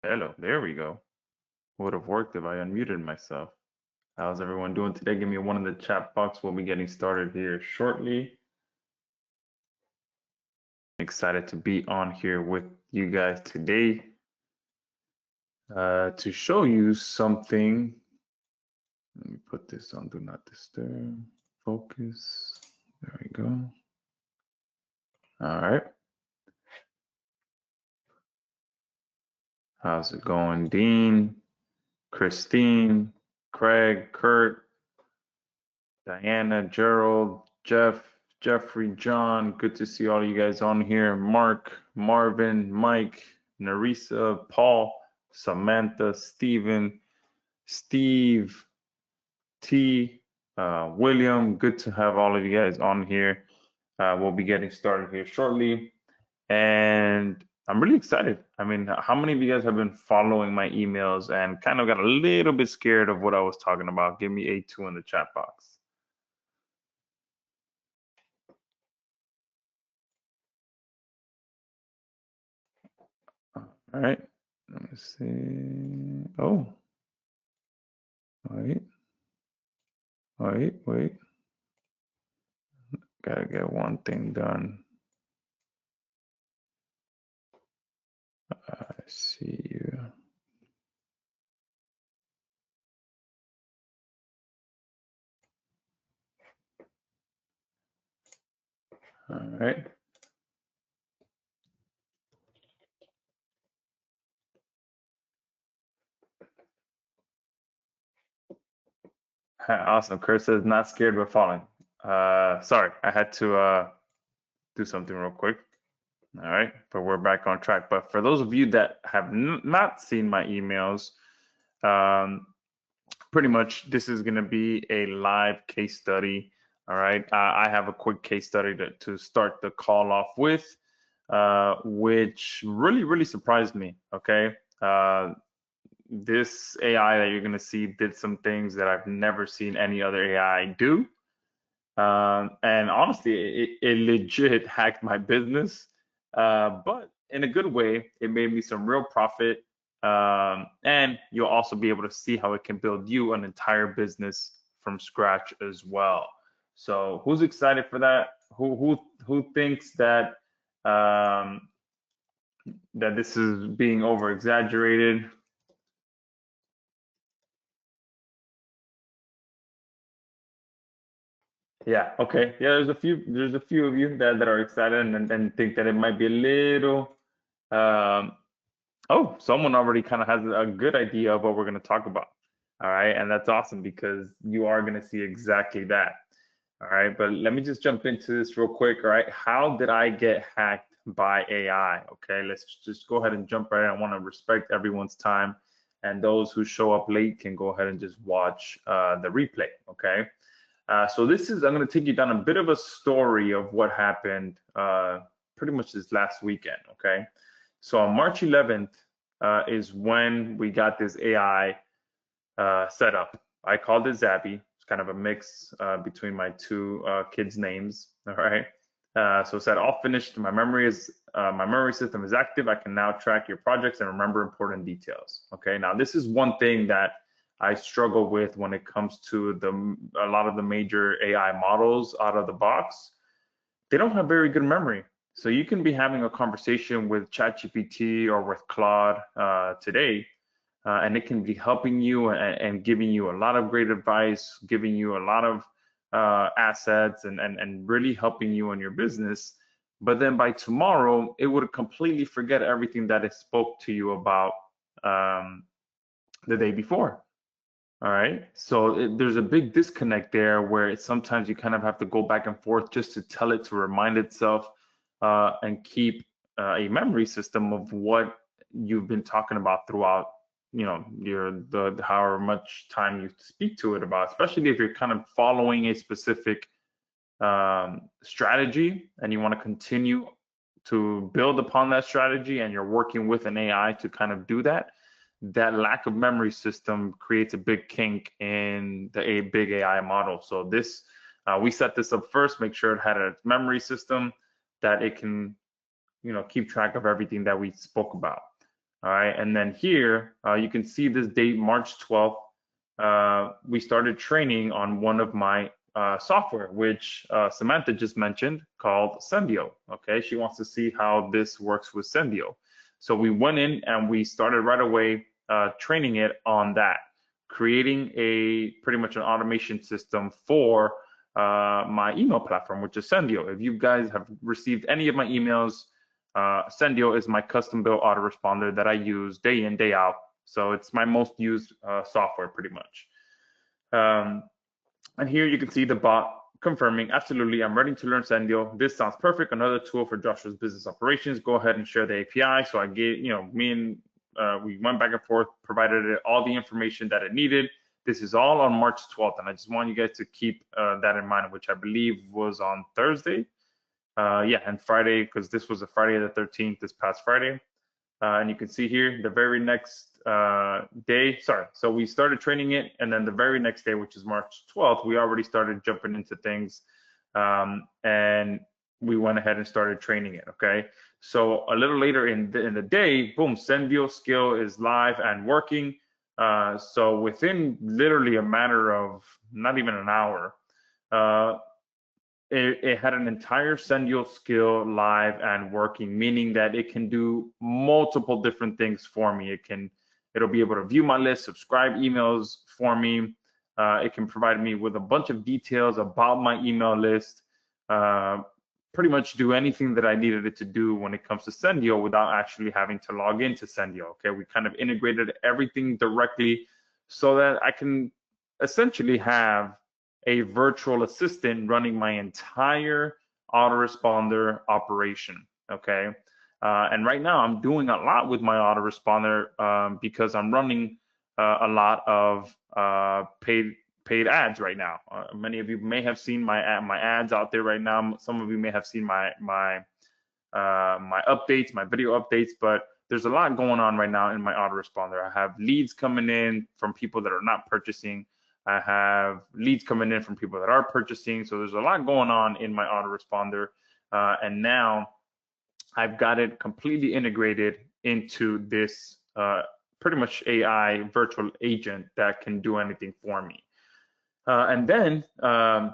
Hello, there we go. Would have worked if I unmuted myself. How's everyone doing today? Give me one in the chat box. We'll be getting started here shortly. Excited to be on here with you guys today to show you something. Let me put this on Do Not Disturb. Focus. There we go. All right. How's it going, Dean, Christine, Craig, Kurt, Diana, Gerald, Jeff, Jeffrey, John, good to see all of you guys on here. Mark, Marvin, Mike, Narisa, Paul, Samantha, Stephen, Steve, T, William, good to have all of you guys on here. We'll be getting started here shortly. And I'm really excited. I mean, how many of you guys have been following my emails and kind of got a little bit scared of what I was talking about? Give me a 2 in the chat box. All right, let me see. Oh, wait. Gotta get one thing done. I see you. All right. Awesome. Chris says not scared but falling. Sorry, I had to do something real quick. All right, but we're back on track. But for those of you that have not seen my emails, pretty much this is going to be a live case study. All right, I have a quick case study to start the call off with, which really surprised me. Okay, this AI that you're going to see did some things that I've never seen any other AI do. And honestly, it legit hacked my business, but in a good way. It made me some real profit, and you'll also be able to see how it can build you an entire business from scratch as well. So, who's excited for that? Who thinks that that this is being over exaggerated? Yeah, okay. Yeah, there's a few of you that are excited and think that it might be a little oh, someone already kind of has a good idea of what we're going to talk about. All right, and that's awesome because you are going to see exactly that. All right, but let me just jump into this real quick. All right, how did I get hacked by AI? Okay, let's just go ahead and jump right in. I want to respect everyone's time, and those who show up late can go ahead and just watch the replay. Okay. So I'm going to take you down a bit of a story of what happened pretty much this last weekend, okay? So on March 11th is when we got this AI set up. I called it Zabby. It's kind of a mix between my two kids' names, all right? So it said, all finished. My memory system is active. I can now track your projects and remember important details, okay? Now, this is one thing that I struggle with when it comes to a lot of the major AI models out of the box. They don't have very good memory. So you can be having a conversation with ChatGPT or with Claude today, and it can be helping you and giving you a lot of great advice, giving you a lot of assets and really helping you in your business. But then by tomorrow, it would completely forget everything that it spoke to you about the day before. All right. So there's a big disconnect there where sometimes you kind of have to go back and forth just to tell it to remind itself and keep a memory system of what you've been talking about throughout, the however much time you speak to it about, especially if you're kind of following a specific strategy and you want to continue to build upon that strategy and you're working with an AI to kind of do that. That lack of memory system creates a big kink in the big AI model. So we set this up first, make sure it had a memory system that it can, keep track of everything that we spoke about. All right, and then here you can see this date, March 12th. We started training on one of my software, which Samantha just mentioned, called Sendio. Okay, she wants to see how this works with Sendio. So we went in and we started right away training it on that, creating a pretty much an automation system for my email platform, which is Sendio. If you guys have received any of my emails, Sendio is my custom built autoresponder that I use day in, day out. So it's my most used software pretty much. And here you can see the bot confirming, absolutely, I'm ready to learn Sendio. This sounds perfect. Another tool for Joshua's business operations. Go ahead and share the API. So I gave, me and we went back and forth, provided it all the information that it needed. This is all on March 12th. And I just want you guys to keep that in mind, which I believe was on Thursday. Yeah, and Friday, because this was a Friday the 13th, this past Friday. And you can see here the very next day, so we started training it, and then the very next day, which is March 12th, we already started jumping into things, and we went ahead and started training it, okay? So a little later in the day, boom, Sendio skill is live and working. So within literally a matter of not even an hour, it had an entire Sendio skill live and working, meaning that it can do multiple different things for me. It'll be able to view my list, subscribe emails for me. It can provide me with a bunch of details about my email list. Pretty much do anything that I needed it to do when it comes to Sendio without actually having to log into Sendio. Okay, we kind of integrated everything directly so that I can essentially have a virtual assistant running my entire autoresponder operation. Okay, and right now I'm doing a lot with my autoresponder because I'm running a lot of paid ads right now. Many of you may have seen my ads out there right now. Some of you may have seen my updates, my video updates, but there's a lot going on right now in my autoresponder. I have leads coming in from people that are not purchasing. I have leads coming in from people that are purchasing. So there's a lot going on in my autoresponder. And now I've got it completely integrated into this pretty much AI virtual agent that can do anything for me. And then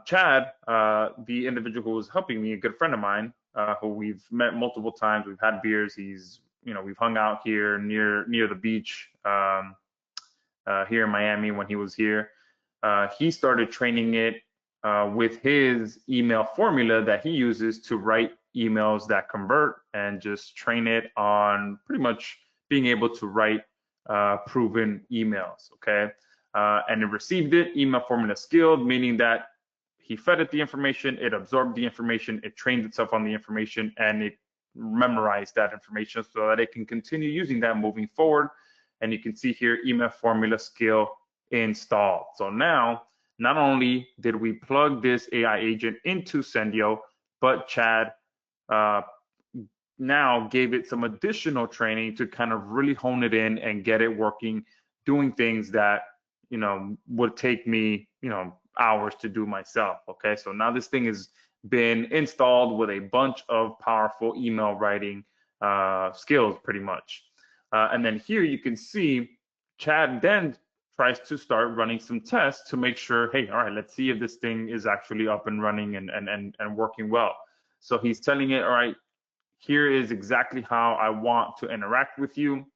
Chad, the individual who was helping me, a good friend of mine, who we've met multiple times, we've had beers, we've hung out here near the beach here in Miami when he was here. He started training it with his email formula that he uses to write emails that convert, and just train it on pretty much being able to write proven emails, okay? And it received it, email formula skilled, meaning that he fed it the information, it absorbed the information, it trained itself on the information, and it memorized that information so that it can continue using that moving forward. And you can see here, email formula skill installed. So now, not only did we plug this AI agent into Sendio, but Chad now gave it some additional training to kind of really hone it in and get it working, doing things that would take me hours to do myself. Okay, so now this thing has been installed with a bunch of powerful email writing skills pretty much. And then here you can see Chad then tries to start running some tests to make sure, hey, all right, let's see if this thing is actually up and running and working well. So he's telling it, all right, here is exactly how I want to interact with you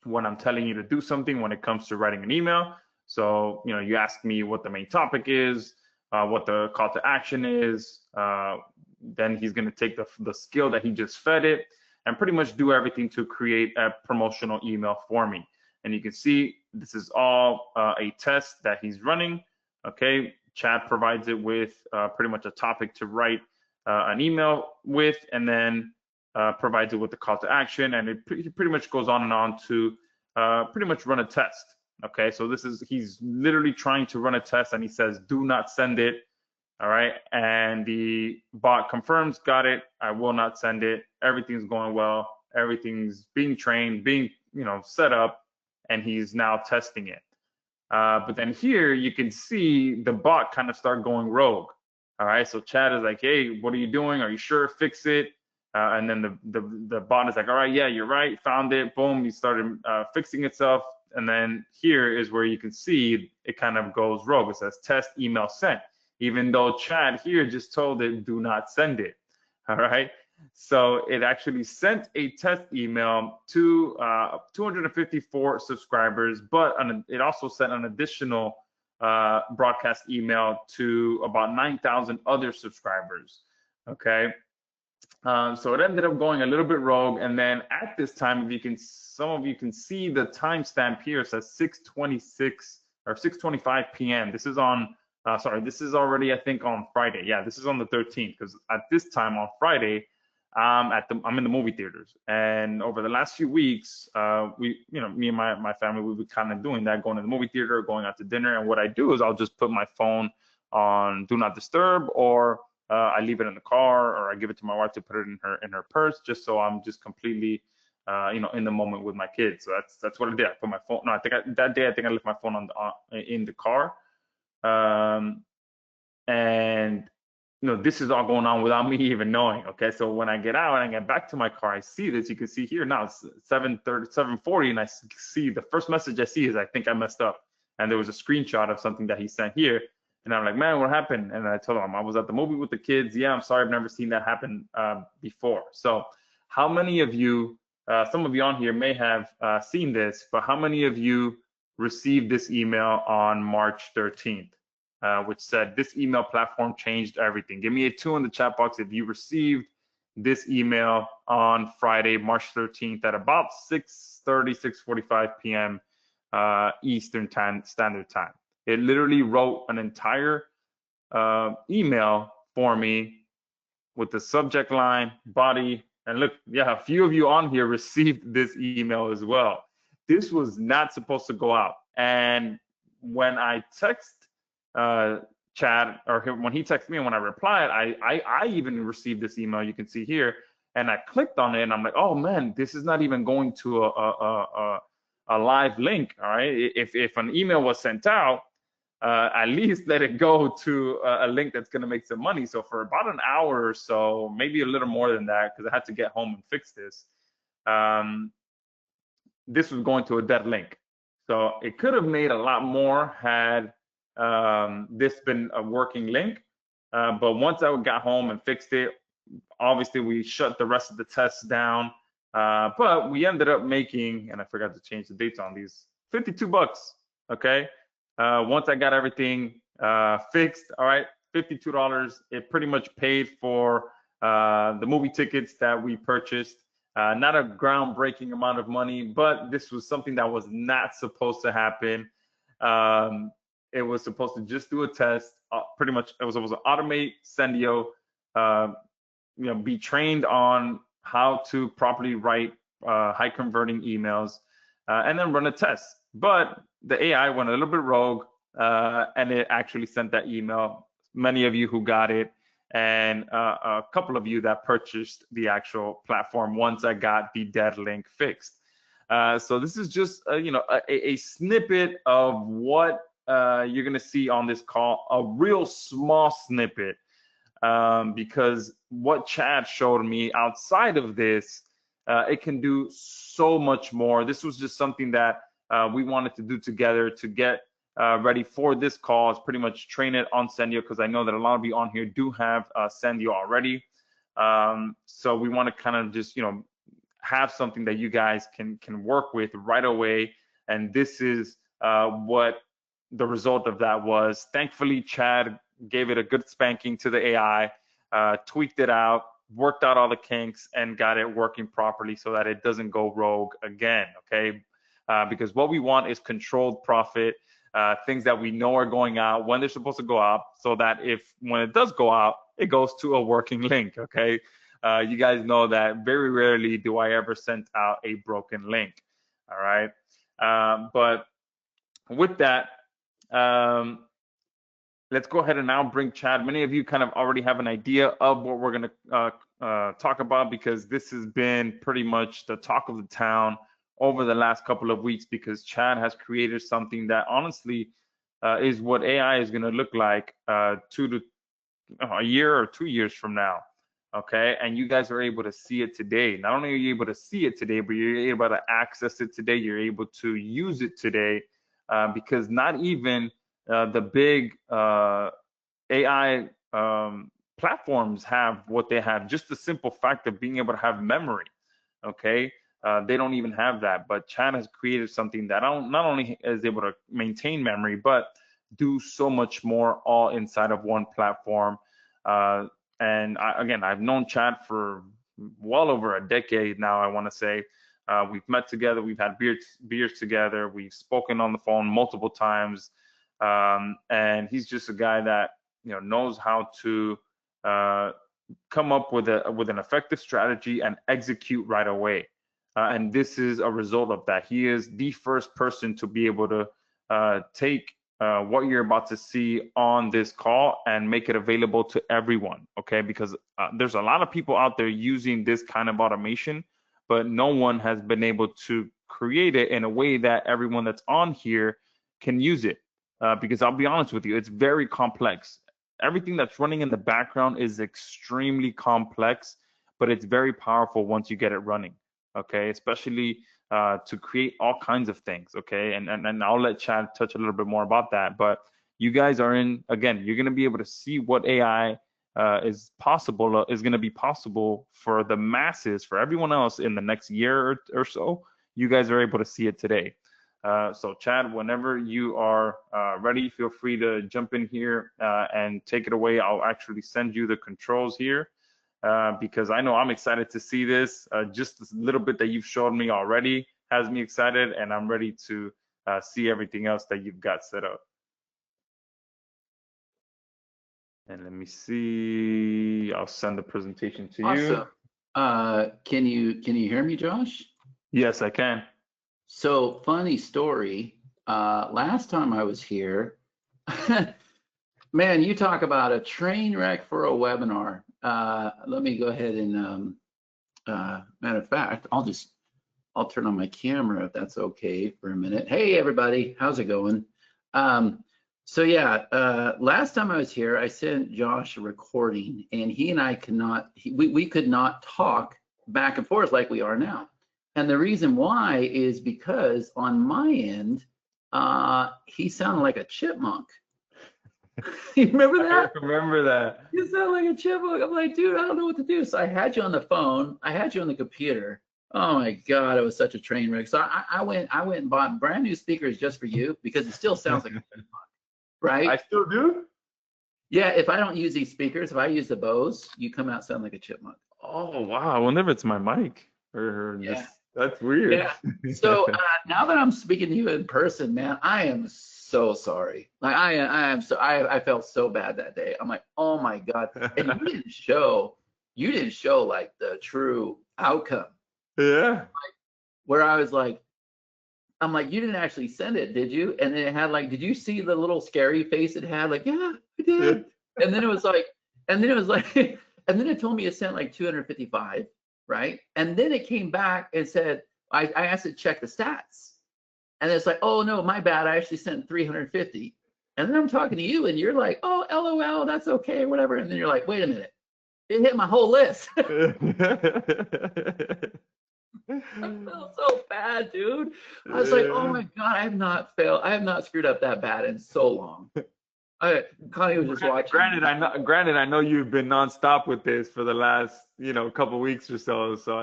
when I'm telling you to do something when it comes to writing an email. So, you ask me what the main topic is, what the call to action is. Then he's going to take the skill that he just fed it and pretty much do everything to create a promotional email for me. And you can see this is all a test that he's running. Okay, Chad provides it with pretty much a topic to write an email with, and then provides it with the call to action, and it pretty much goes on and on to pretty much run a test. Okay, so he's literally trying to run a test, and he says, do not send it. All right, and the bot confirms, got it, I will not send it. Everything's going well, everything's being trained, being set up, and he's now testing it. But then here you can see the bot kind of start going rogue. All right, so Chad is like, hey, what are you doing? Are you sure? Fix it. and then the bot is like, all right, yeah, you're right, found it, boom, you started fixing itself. And then here is where you can see it kind of goes rogue. It says test email sent, even though Chad here just told it do not send it. All right. So it actually sent a test email to 254 subscribers, but it also sent an additional broadcast email to about 9,000 other subscribers. Okay. So it ended up going a little bit rogue. And then at this time, if you can, some of you can see the timestamp here. It says 6:26 or 6:25 p.m. This is on, sorry, this is already, I think, on Friday. Yeah, this is on the 13th, because at this time on Friday, I'm in the movie theaters. And over the last few weeks, me and my family, we've been kind of doing that, going to the movie theater, going out to dinner. And what I do is I'll just put my phone on Do Not Disturb, or I leave it in the car, or I give it to my wife to put it in her purse, just so I'm just completely, in the moment with my kids. So that's what I did. I put my phone. No, that day I think I left my phone in the car, and this is all going on without me even knowing. Okay, so when I get out and I get back to my car, I see this. You can see here now it's 7:30, 7:40, and I see the first message I see is, I think I messed up, and there was a screenshot of something that he sent here. And I'm like, man, what happened? And I told him I was at the movie with the kids. Yeah, I'm sorry, I've never seen that happen before. So how many of you, some of you on here may have seen this, but how many of you received this email on March 13th, which said this email platform changed everything? Give me a 2 in the chat box if you received this email on Friday, March 13th at about 6:30, 6:45 p.m. Eastern Standard Time. It literally wrote an entire email for me with the subject line, body, and look, yeah, a few of you on here received this email as well. This was not supposed to go out. And when I text Chad, or when he texted me, and when I replied, I even received this email, you can see here, and I clicked on it, and I'm like, oh man, this is not even going to a live link. All right, if an email was sent out, at least let it go to a link that's going to make some money. So for about an hour or so, maybe a little more than that, because I had to get home and fix this, this was going to a dead link. So it could have made a lot more had this been a working link. But once I got home and fixed it, obviously we shut the rest of the tests down. But we ended up making, and I forgot to change the dates on these, $52. Okay. Once I got everything fixed, all right, $52. It pretty much paid for the movie tickets that we purchased. Not a groundbreaking amount of money, but this was something that was not supposed to happen. It was supposed to just do a test. Pretty much, it was supposed to automate Sendio, be trained on how to properly write high converting emails, and then run a test. But the AI went a little bit rogue, and it actually sent that email. Many of you who got it, and a couple of you that purchased the actual platform once I got the dead link fixed. So this is just a snippet of what you're going to see on this call, a real small snippet, because what Chad showed me outside of this, it can do so much more. This was just something that we wanted to do together to get ready for this call. Is pretty much train it on Sendio, because I know that a lot of you on here do have Sendio already. So we want to kind of just have something that you guys can work with right away. And this is what the result of that was. Thankfully, Chad gave it a good spanking to the AI, tweaked it out, worked out all the kinks, and got it working properly so that it doesn't go rogue again. Okay. Because what we want is controlled profit, things that we know are going out when they're supposed to go out, so that when it does go out, it goes to a working link. Okay, you guys know that very rarely do I ever send out a broken link. All right, but with that, let's go ahead and now bring Chad. Many of you kind of already have an idea of what we're going to talk about, because this has been pretty much the talk of the town over the last couple of weeks, because Chad has created something that honestly is what AI is going to look like a year or 2 years from now. okay? And you guys are able to see it today. Not only are you able to see it today, but you're able to access it today. You're able to use it today, because not even the big AI platforms have what they have. Just the simple fact of being able to have memory, okay? They don't even have that, but Chat has created something that not only is able to maintain memory, but do so much more all inside of one platform. And again, I've known Chat for well over a decade now, I want to say. We've met together, we've had beers together, we've spoken on the phone multiple times, and he's just a guy that knows how to come up with an effective strategy and execute right away. And this is a result of that. He is the first person to be able to take what you're about to see on this call and make it available to everyone, okay? Because there's a lot of people out there using this kind of automation, but no one has been able to create it in a way that everyone that's on here can use it. Because I'll be honest with you, it's very complex. Everything that's running in the background is extremely complex, but it's very powerful once you get it running, okay? Especially to create all kinds of things, okay? And I'll let Chad touch a little bit more about that. But you guys are again, you're gonna be able to see what AI is gonna be possible for the masses, for everyone else in the next year or so. You guys are able to see it today. So Chad, whenever you are ready, feel free to jump in here and take it away. I'll actually send you the controls here because I know I'm excited to see this. Just this little bit that you've showed me already has me excited, and I'm ready to see everything else that you've got set up. And let me see. I'll send the presentation to you. Awesome. Can you hear me, Josh? Yes, I can. So funny story. Last time I was here, man, you talk about a train wreck for a webinar. Let me go ahead and, matter of fact, I'll turn on my camera if that's okay for a minute. Hey, everybody, how's it going? So yeah, last time I was here, I sent Josh a recording, and he and I we could not talk back and forth like we are now. And the reason why is because on my end, he sounded like a chipmunk. You remember that? I remember that. You sound like a chipmunk. I'm like, dude, I don't know what to do. So I had you on the phone. I had you on the computer. Oh my God, it was such a train wreck. So I went and bought brand new speakers just for you because it still sounds like a chipmunk, right? I still do? Yeah, if I don't use these speakers, if I use the Bose, you come out sound like a chipmunk. Oh, wow. I wonder if it's my mic or yeah. That's weird. Yeah. So now that I'm speaking to you in person, man, I am so sorry. Like I felt so bad that day. I'm like, oh my God. And you didn't show like the true outcome. Yeah. Like, where I was like, I'm like, you didn't actually send it, did you? And then it had like, did you see the little scary face it had? Like, yeah, I did. Yeah. And then it was like, and then it told me it sent like 255. Right? And then it came back and said, I asked it to check the stats. And it's like, oh no, my bad. I actually sent 350. And then I'm talking to you and you're like, oh, LOL, that's okay, whatever. And then you're like, wait a minute. It hit my whole list. I felt so bad, dude. I was like, oh my God, I have not screwed up that bad in so long. Connie was just watching. Granted, I know you've been nonstop with this for the last, couple of weeks or so. So,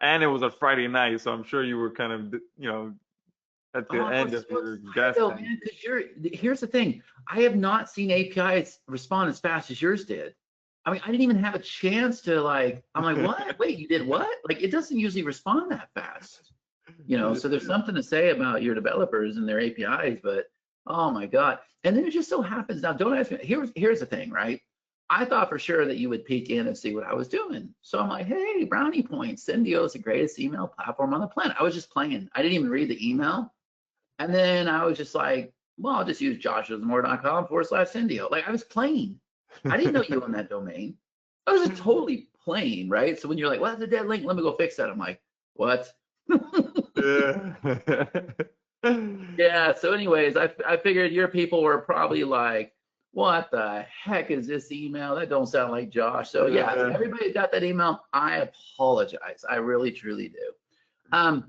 and it was a Friday night, so I'm sure you were kind of, at the end of your guest. Here's the thing: I have not seen APIs respond as fast as yours did. I mean, I didn't even have a chance to like. I'm like, what? Wait, you did what? Like, it doesn't usually respond that fast. So there's something to say about your developers and their APIs, but oh my God. And then it just so happens now, don't ask me, here's the thing, right? I thought for sure that you would peek in and see what I was doing. So I'm like, hey, brownie points, Syndio is the greatest email platform on the planet. I was just playing. I didn't even read the email. And then I was just like, well, I'll just use joshosmore.com/Syndio. Like I was playing. I didn't know you owned that domain. I was just totally playing, right? So when you're like, well, that's a dead link, let me go fix that. I'm like, what? Yeah. Yeah, so anyways, I figured your people were probably like, what the heck is this email? That don't sound like Josh. So yeah, if everybody got that email, I apologize. I really, truly do.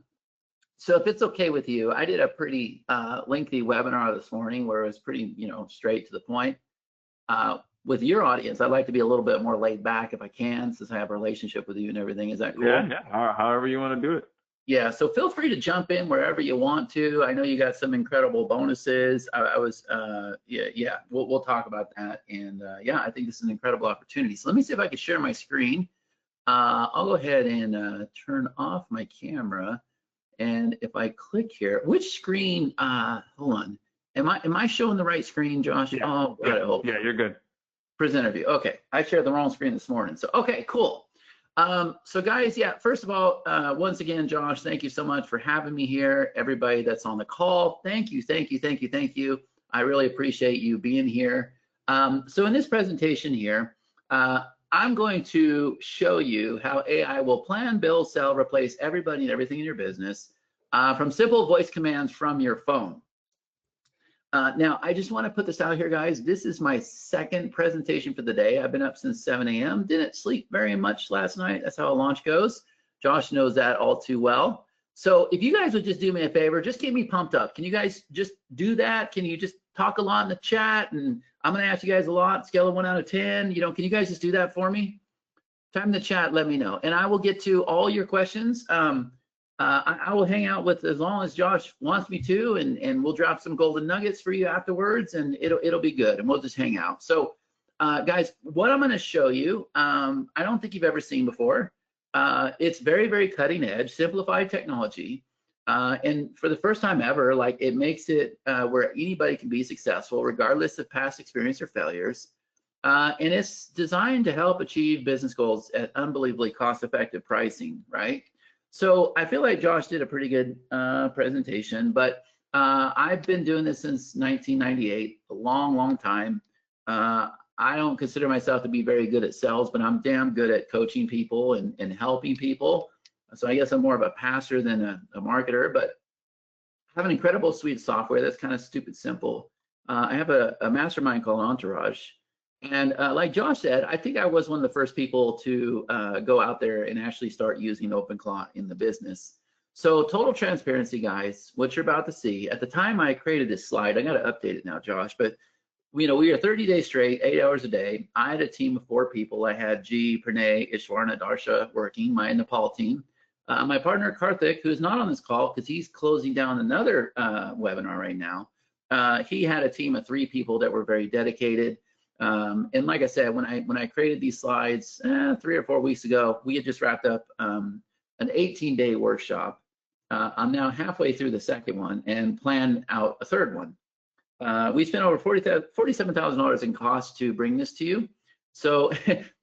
So if it's okay with you, I did a pretty lengthy webinar this morning where it was pretty, straight to the point. With your audience, I'd like to be a little bit more laid back if I can, since I have a relationship with you and everything. Is that cool? Yeah. However you want to do it. Yeah, so feel free to jump in wherever you want to. I know you got some incredible bonuses. Yeah, we'll talk about that. And yeah, I think this is an incredible opportunity. So let me see if I can share my screen. I'll go ahead and turn off my camera. And if I click here, which screen, hold on. Am I showing the right screen, Josh? Yeah. Oh, God, I hope. Yeah, you're good. Presenter view. Okay, I shared the wrong screen this morning. So, okay, cool. So guys, yeah, first of all, once again, Josh, thank you so much for having me here. Everybody that's on the call, thank you. I really appreciate you being here. So in this presentation here, I'm going to show you how AI will plan, build, sell, replace everybody and everything in your business from simple voice commands from your phone. Now, I just want to put this out here, guys. This is my second presentation for the day. I've been up since 7 a.m. Didn't sleep very much last night. That's how a launch goes. Josh knows that all too well. So if you guys would just do me a favor, just get me pumped up. Can you guys just do that? Can you just talk a lot in the chat? And I'm going to ask you guys a lot, scale of 1 out of 10. Can you guys just do that for me? Time in the chat, let me know. And I will get to all your questions. I will hang out with as long as Josh wants me to, and we'll drop some golden nuggets for you afterwards, and it'll be good, and we'll just hang out. So, guys, what I'm going to show you, I don't think you've ever seen before. It's very, very cutting edge, simplified technology, and for the first time ever, like it makes it where anybody can be successful, regardless of past experience or failures. And it's designed to help achieve business goals at unbelievably cost-effective pricing, right? So I feel like Josh did a pretty good presentation, but I've been doing this since 1998, a long, long time. I don't consider myself to be very good at sales, but I'm damn good at coaching people and helping people. So I guess I'm more of a pastor than a marketer, but I have an incredible suite of software that's kind of stupid simple. I have a mastermind called Entourage. And like Josh said, I think I was one of the first people to go out there and actually start using OpenClaw in the business. So total transparency, guys, what you're about to see. At the time I created this slide, I got to update it now, Josh, but we were 30 days straight, 8 hours a day. I had a team of 4 people. I had G, Pranay, Ishwarna, Darsha working, my Nepal team. My partner, Karthik, who's not on this call because he's closing down another webinar right now. He had a team of 3 people that were very dedicated. And like I said, when I created these slides 3 or 4 weeks ago, we had just wrapped up an 18-day workshop. I'm now halfway through the second one and plan out a third one. We spent over $47,000 in cost to bring this to you. So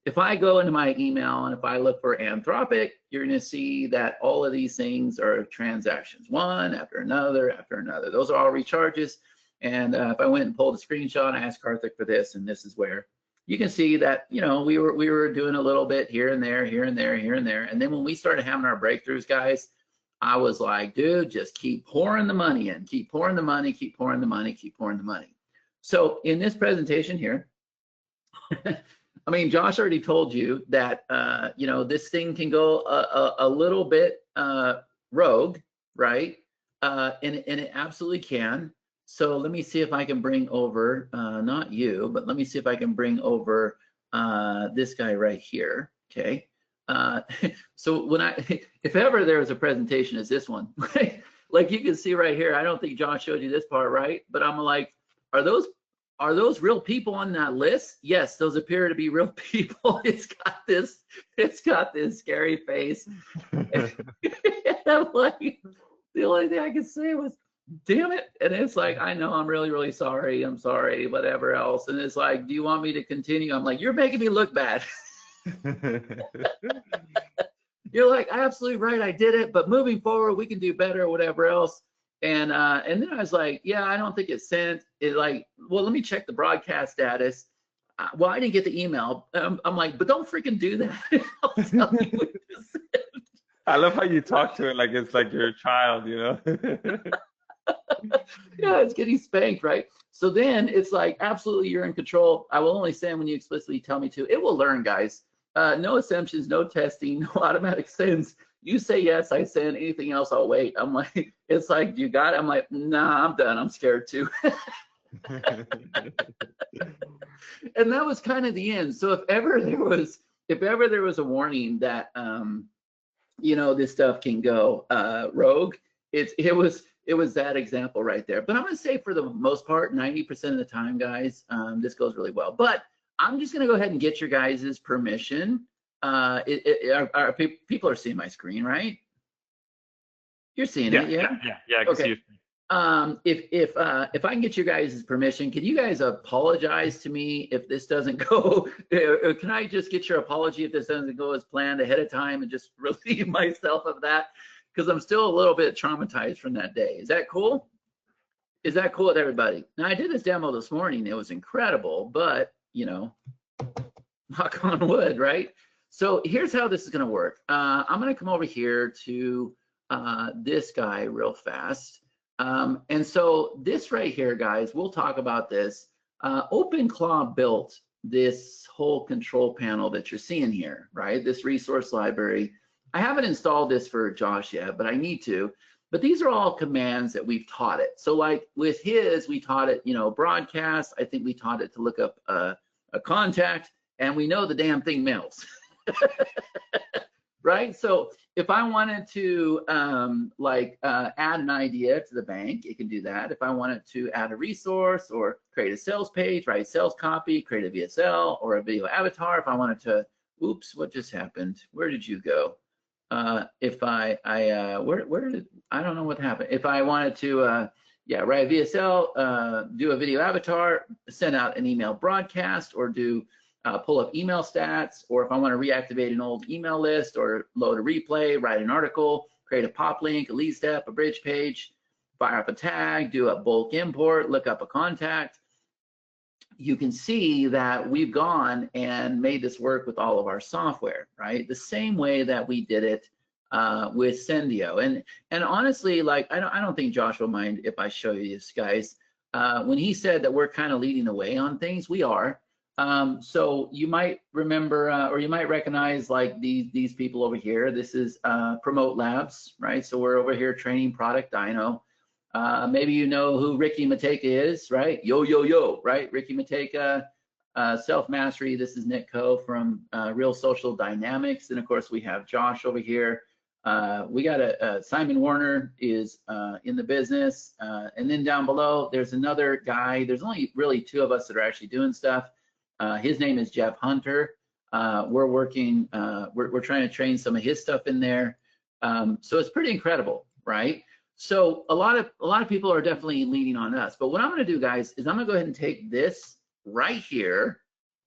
if I go into my email and if I look for Anthropic, you're going to see that all of these things are transactions, one after another after another. Those are all recharges. And if I went and pulled a screenshot, I asked Karthik for this, and this is where you can see that, we were doing a little bit here and there, here and there, here and there. And then when we started having our breakthroughs, guys, I was like, dude, just keep pouring the money in, keep pouring the money, keep pouring the money, keep pouring the money. So in this presentation here, I mean, Josh already told you that, this thing can go a little bit rogue, right? And it absolutely can. So let me see if I can bring over, not you, but let me see if I can bring over this guy right here, okay? So if ever there was a presentation, it's this one. Like you can see right here, I don't think Josh showed you this part, right? But I'm like, are those real people on that list? Yes, those appear to be real people. It's got this scary face. And I'm like, the only thing I could say was, damn it. And it's like, I know, I'm really, really sorry. I'm sorry, whatever else. And it's like, do you want me to continue? I'm like, you're making me look bad. You're like, absolutely right, I did it, but moving forward, we can do better or whatever else. And then I was like, yeah, I don't think it's sent. It's like, well, let me check the broadcast status. Well, I didn't get the email. I'm like, but don't freaking do that. I'll tell you what to send. I love how you talk to it like it's like you're a child, Yeah, it's getting spanked, right? So then it's like, absolutely, you're in control. I will only send when you explicitly tell me to. It will learn, guys. No assumptions, no testing, no automatic sends. You say yes, I send. Anything else, I'll wait. I'm like, it's like, you got it? I'm like, nah, I'm done. I'm scared too. And that was kind of the end. So if ever there was a warning that you know, this stuff can go rogue, it was that example right there. But I'm gonna say for the most part, 90% of the time, guys, this goes really well. But I'm just gonna go ahead and get your guys' permission. People are seeing my screen, right? You're seeing it, yeah? Yeah, I can see Okay. it. If I can get you guys' permission, can you guys apologize to me if this doesn't go? Can I just get your apology if this doesn't go as planned ahead of time and just relieve myself of that? Because I'm still a little bit traumatized from that day. Is that cool? Is that cool with everybody? Now, I did this demo this morning. It was incredible, but, you know, knock on wood, right? So here's how this is going to work. I'm going to come over here to this guy real fast. And so this right here, guys, we'll talk about this. OpenClaw built this whole control panel that you're seeing here, right? This resource library. I haven't installed this for Josh yet, but I need to. But these are all commands that we've taught it. So like with his, we taught it, you know, broadcast. I think we taught it to look up a contact, and we know the damn thing mails. Right? So if I wanted to add an idea to the bank, it can do that. If I wanted to add a resource or create a sales page, write sales copy, create a VSL or a video avatar. If I wanted to, oops, what just happened? Where did you go? If I don't know what happened. If I wanted to, write a VSL, do a video avatar, send out an email broadcast, or do pull up email stats, or if I want to reactivate an old email list or load a replay, write an article, create a pop link, a lead step, a bridge page, fire up a tag, do a bulk import, look up a contact, you can see that we've gone and made this work with all of our software, right? The same way that we did it with Sendio. And honestly, like, I don't think Josh will mind if I show you this, guys. When he said that we're kind of leading the way on things, we are. So you might remember, or you might recognize, like these people over here. This is Promote Labs, right? So we're over here training Product Dino. Maybe you know who Ricky Mateka is, right? Yo, right? Ricky Mateka, Self Mastery. This is Nick Coe from Real Social Dynamics. And of course, we have Josh over here. We got Simon Warner is in the business. And then down below, there's another guy. There's only really two of us that are actually doing stuff. His name is Jeff Hunter. We're working, we're trying to train some of his stuff in there. So it's pretty incredible, right? So a lot of people are definitely leaning on us. But what I'm going to do, guys, is I'm going to go ahead and take this right here,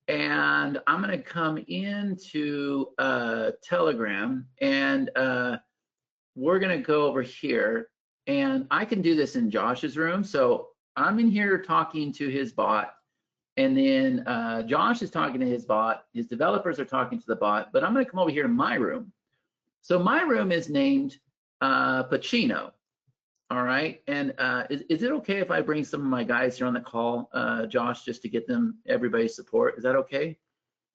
and I'm going to come into Telegram, and we're going to go over here, and I can do this in Josh's room. So I'm in here talking to his bot, and then Josh is talking to his bot. His developers are talking to the bot, but I'm going to come over here to my room. So my room is named Pacino. All right, and is it okay if I bring some of my guys here on the call, Josh, just to get everybody's support? Is that okay?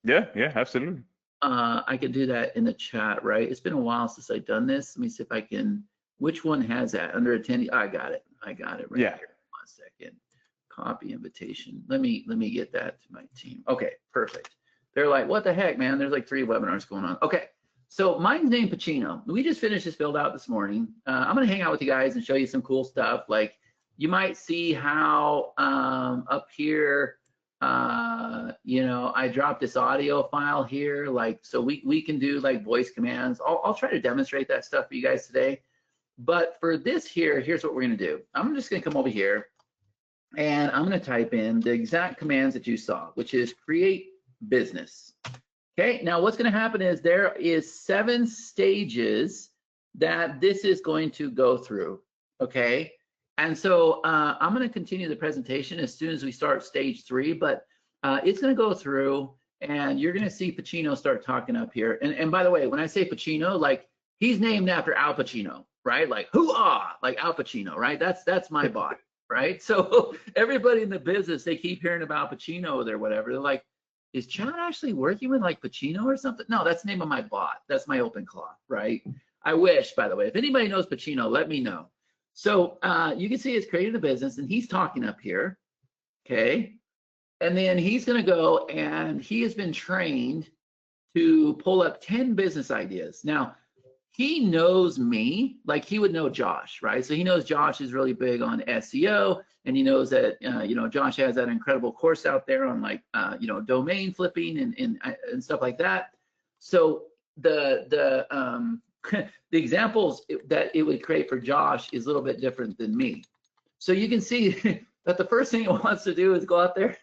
Yeah, absolutely. I could do that in the chat, right? It's been a while since I've done this. Let me see if I can. Which one has that? Under attendee? I got it right here. 1 second. Copy invitation. Let me get that to my team. Okay, perfect. They're like, what the heck, man? There's like 3 webinars going on. Okay. So mine's named Pacino. We just finished this build out this morning. I'm going to hang out with you guys and show you some cool stuff. Like, you might see how up here, you know, I dropped this audio file here. Like, so we can do like voice commands. I'll try to demonstrate that stuff for you guys today. But for this here, here's what we're going to do. I'm just going to come over here, and I'm going to type in the exact commands that you saw, which is create business. Okay, now what's going to happen is there is 7 stages that this is going to go through, okay? And so I'm going to continue the presentation as soon as we start stage 3, but it's going to go through, and you're going to see Pacino start talking up here. And by the way, when I say Pacino, like, he's named after Al Pacino, right? Like, hoo-ah, like Al Pacino, right? That's my bot, right? So everybody in the business, they keep hearing about Pacino or whatever. They're like, is Chad actually working with like Pacino or something? No, that's the name of my bot. That's my OpenClaw, right? I wish, by the way, if anybody knows Pacino, let me know. So you can see it's creating the business and he's talking up here, okay? And then he's gonna go and he has been trained to pull up 10 business ideas. Now, he knows me, like he would know Josh, right? So he knows Josh is really big on SEO, and he knows that Josh has that incredible course out there on like domain flipping and stuff like that. So the the examples that it would create for Josh is a little bit different than me. So you can see that the first thing it wants to do is go out there.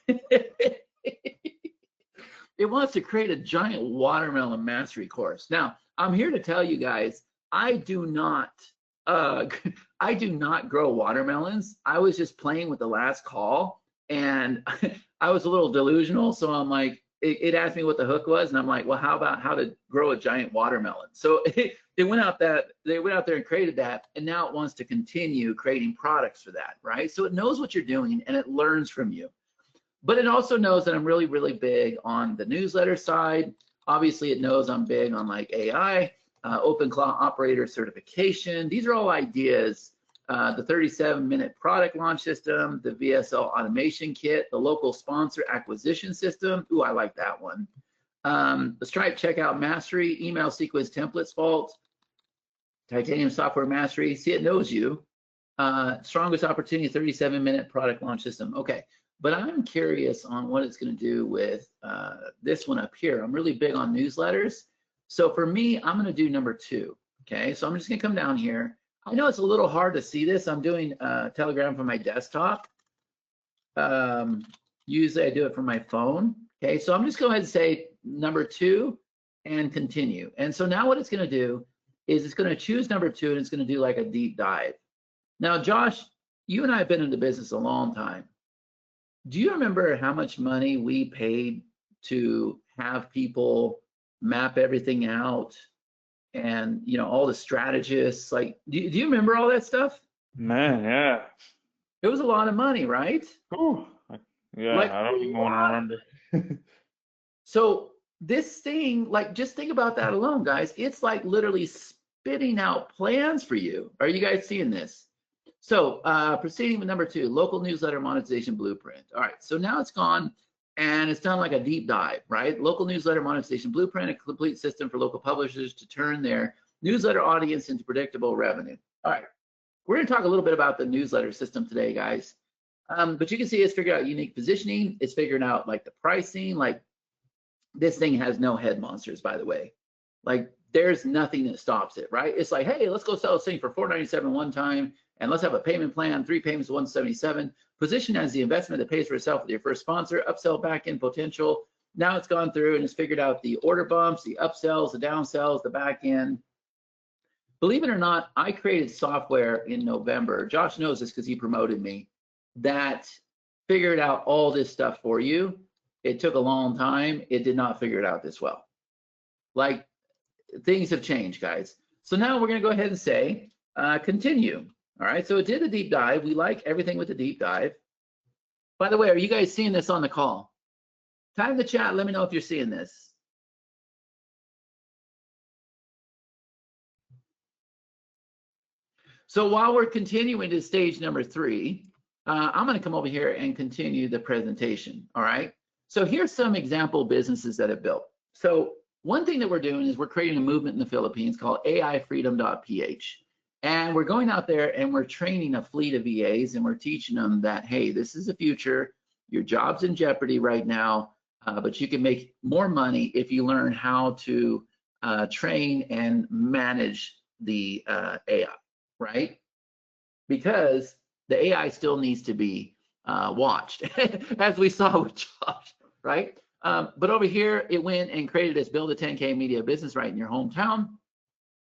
It wants to create a giant watermelon mastery course. Now, I'm here to tell you guys, I do not grow watermelons. I was just playing with the last call, and I was a little delusional. So I'm like, it asked me what the hook was, and I'm like, well, how about how to grow a giant watermelon? So they went out there and created that, and now it wants to continue creating products for that, right? So it knows what you're doing, and it learns from you. But it also knows that I'm really, really big on the newsletter side. Obviously, it knows I'm big on like AI, OpenClaw operator certification. These are all ideas. The 37-minute product launch system, the VSL automation kit, the local sponsor acquisition system. Ooh, I like that one. The Stripe checkout mastery, email sequence templates vault, titanium software mastery. See, it knows you. Strongest opportunity, 37-minute product launch system. Okay. But I'm curious on what it's going to do with this one up here. I'm really big on newsletters. So for me, I'm going to do number 2. Okay, so I'm just going to come down here. I know it's a little hard to see this. I'm doing Telegram from my desktop. Usually I do it from my phone. Okay, so I'm just going to go ahead and say number 2 and continue. And so now what it's going to do is it's going to choose number 2 and it's going to do like a deep dive. Now, Josh, you and I have been in the business a long time. Do you remember how much money we paid to have people map everything out and, all the strategists? Like, do you remember all that stuff? Man, yeah. It was a lot of money, right? Ooh, yeah, Like, I don't even want to remember. So this thing, like, just think about that alone, guys. It's like literally spitting out plans for you. Are you guys seeing this? So proceeding with number 2, local newsletter monetization blueprint. All right, so now it's gone and it's done like a deep dive, right? Local newsletter monetization blueprint, a complete system for local publishers to turn their newsletter audience into predictable revenue. All right, we're gonna talk a little bit about the newsletter system today, guys. But you can see it's figured out unique positioning. It's figuring out like the pricing. Like this thing has no head monsters, by the way. Like there's nothing that stops it, right? It's like, hey, let's go sell this thing for $497 one time. And let's have a payment plan, 3 payments, $177. Position as the investment that pays for itself with your first sponsor, upsell back-end potential. Now it's gone through and it's figured out the order bumps, the upsells, the downsells, the back-end. Believe it or not, I created software in November. Josh knows this because he promoted me, that figured out all this stuff for you. It took a long time. It did not figure it out this well. Like things have changed, guys. So now we're going to go ahead and say, continue. All right, so it did a deep dive. We like everything with the deep dive. By the way, are you guys seeing this on the call? Type in the chat, let me know if you're seeing this. So while we're continuing to stage number 3, I'm gonna come over here and continue the presentation, all right? So here's some example businesses that have built. So one thing that we're doing is we're creating a movement in the Philippines called AIfreedom.ph. And we're going out there and we're training a fleet of VAs and we're teaching them that, hey, this is the future. Your job's in jeopardy right now, but you can make more money if you learn how to train and manage the AI, right? Because the AI still needs to be watched, as we saw with Josh, right? But over here, it went and created this build a 10K media business right in your hometown,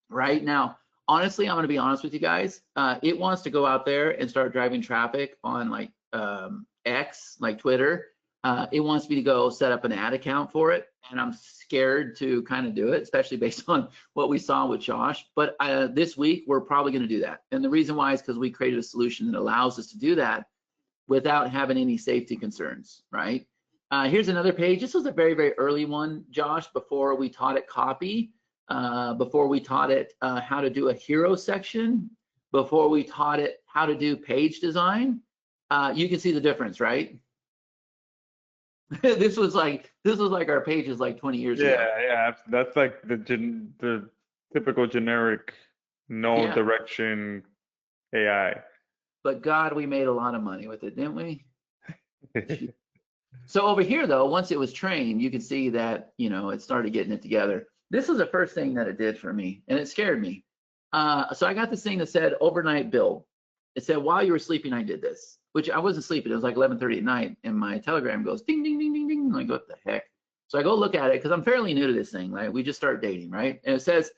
right? Now, honestly, I'm going to be honest with you guys. It wants to go out there and start driving traffic on like X, like Twitter. It wants me to go set up an ad account for it. And I'm scared to kind of do it, especially based on what we saw with Josh. But this week, we're probably going to do that. And the reason why is because we created a solution that allows us to do that without having any safety concerns, right? Here's another page. This was a very, very early one, Josh, before we taught it copy, before we taught it how to do a hero section, before we taught it how to do page design. You can see the difference, right? This was like our pages like 20 years ago. Yeah. That's like the typical generic no Yeah. direction AI. But God, we made a lot of money with it, didn't we? So over here, though, once it was trained, you can see that, you know, it started getting it together. This was the first thing that it did for me, and it scared me. So I got this thing that said overnight build. It said, while you were sleeping, I did this, which I wasn't sleeping. It was like 11:30 at night, and my Telegram goes ding, ding, ding, ding, ding. I'm like, what the heck? So I go look at it because I'm fairly new to this thing, right? We just started dating, right? And it says,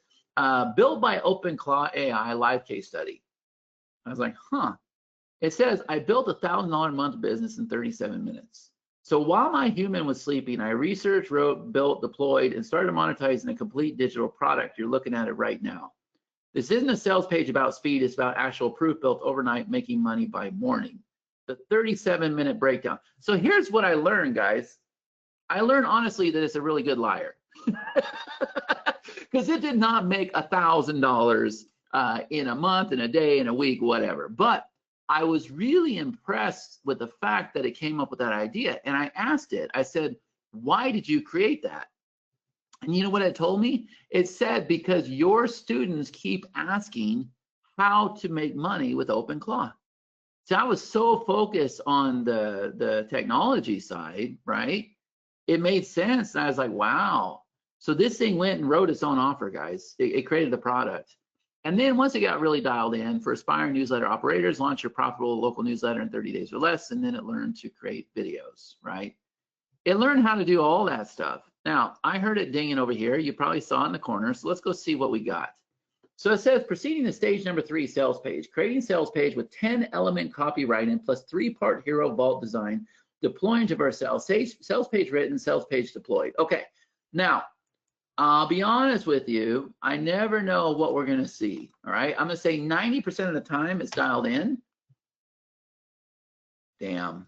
built by OpenClaw AI live case study. I was like, huh. It says, I built a $1,000 a month business in 37 minutes. So while my human was sleeping, I researched, wrote, built, deployed, and started monetizing a complete digital product. You're looking at it right now. This isn't a sales page about speed. It's about actual proof built overnight, making money by morning. The 37-minute breakdown. So here's what I learned, guys. I learned honestly that it's a really good liar. Because it did not make $1,000 in a month, in a day, in a week, whatever. But I was really impressed with the fact that it came up with that idea. And I asked it, I said, why did you create that? And you know what it told me? It said, because your students keep asking how to make money with OpenClaw. So I was so focused on the technology side, right? It made sense. And I was like, wow. So this thing went and wrote its own offer, guys. It created the product. And then once it got really dialed in, for aspiring newsletter operators, launch your profitable local newsletter in 30 days or less. And then it learned to create videos, right? It learned how to do all that stuff. Now, I heard it dinging over here. You probably saw it in the corner. So let's go see what we got. So it says, proceeding to stage number 3, sales page. Creating sales page with 10-element copywriting plus 3-part hero vault design, deploying to Vercel. Sales page written, sales page deployed. Okay, now, I'll be honest with you. I never know what we're going to see, all right? I'm going to say 90% of the time it's dialed in. Damn.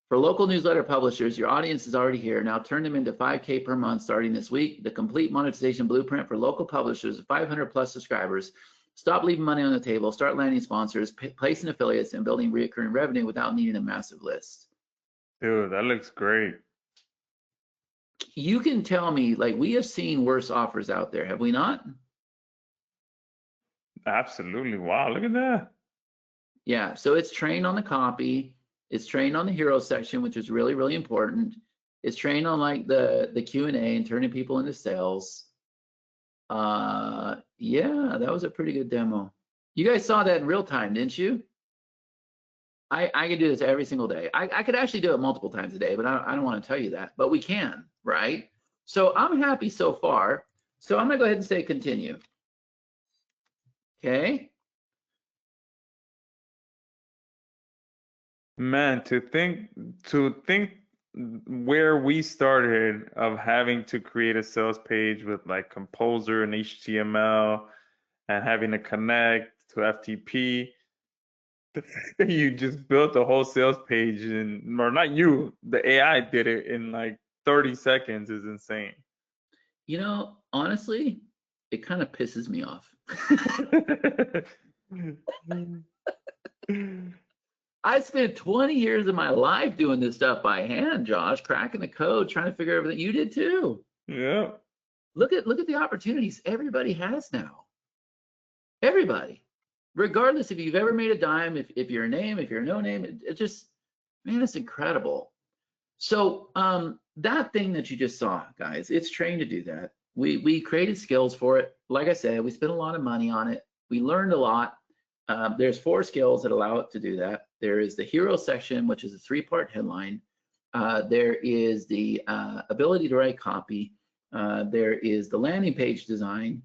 For local newsletter publishers, your audience is already here. Now turn them into 5K per month starting this week. The complete monetization blueprint for local publishers, 500 plus subscribers. Stop leaving money on the table. Start landing sponsors, placing affiliates, and building recurring revenue without needing a massive list. Dude, that looks great. You can tell me, like, we have seen worse offers out there, have we not? Absolutely. Wow, look at that. Yeah, so it's trained on the copy. It's trained on the hero section, which is really, really important. It's trained on like the Q&A and turning people into sales. Yeah, that was a pretty good demo. You guys saw that in real time, didn't you? I could do this every single day. I could actually do it multiple times a day, but I don't want to tell you that. But we can, right? So I'm happy so far. So I'm gonna go ahead and say continue. Okay. Man, to think where we started of having to create a sales page with like Composer and HTML and having to connect to FTP. The fact that you just built a whole sales page and, or not you, the AI did it in like 30 seconds is insane. You know, honestly, it kind of pisses me off. I spent 20 years of my life doing this stuff by hand, Josh, cracking the code, trying to figure everything. You did too. Yeah. Look at the opportunities everybody has now. Everybody, regardless if you've ever made a dime, if you're a name, if you're no name, it just, man, it's incredible. So that thing that you just saw, guys, it's trained to do that. We created skills for it. Like I said, we spent a lot of money on it. We learned a lot. There's 4 skills that allow it to do that. There is the hero section, which is a 3-part headline. There is the ability to write copy. There is the landing page design.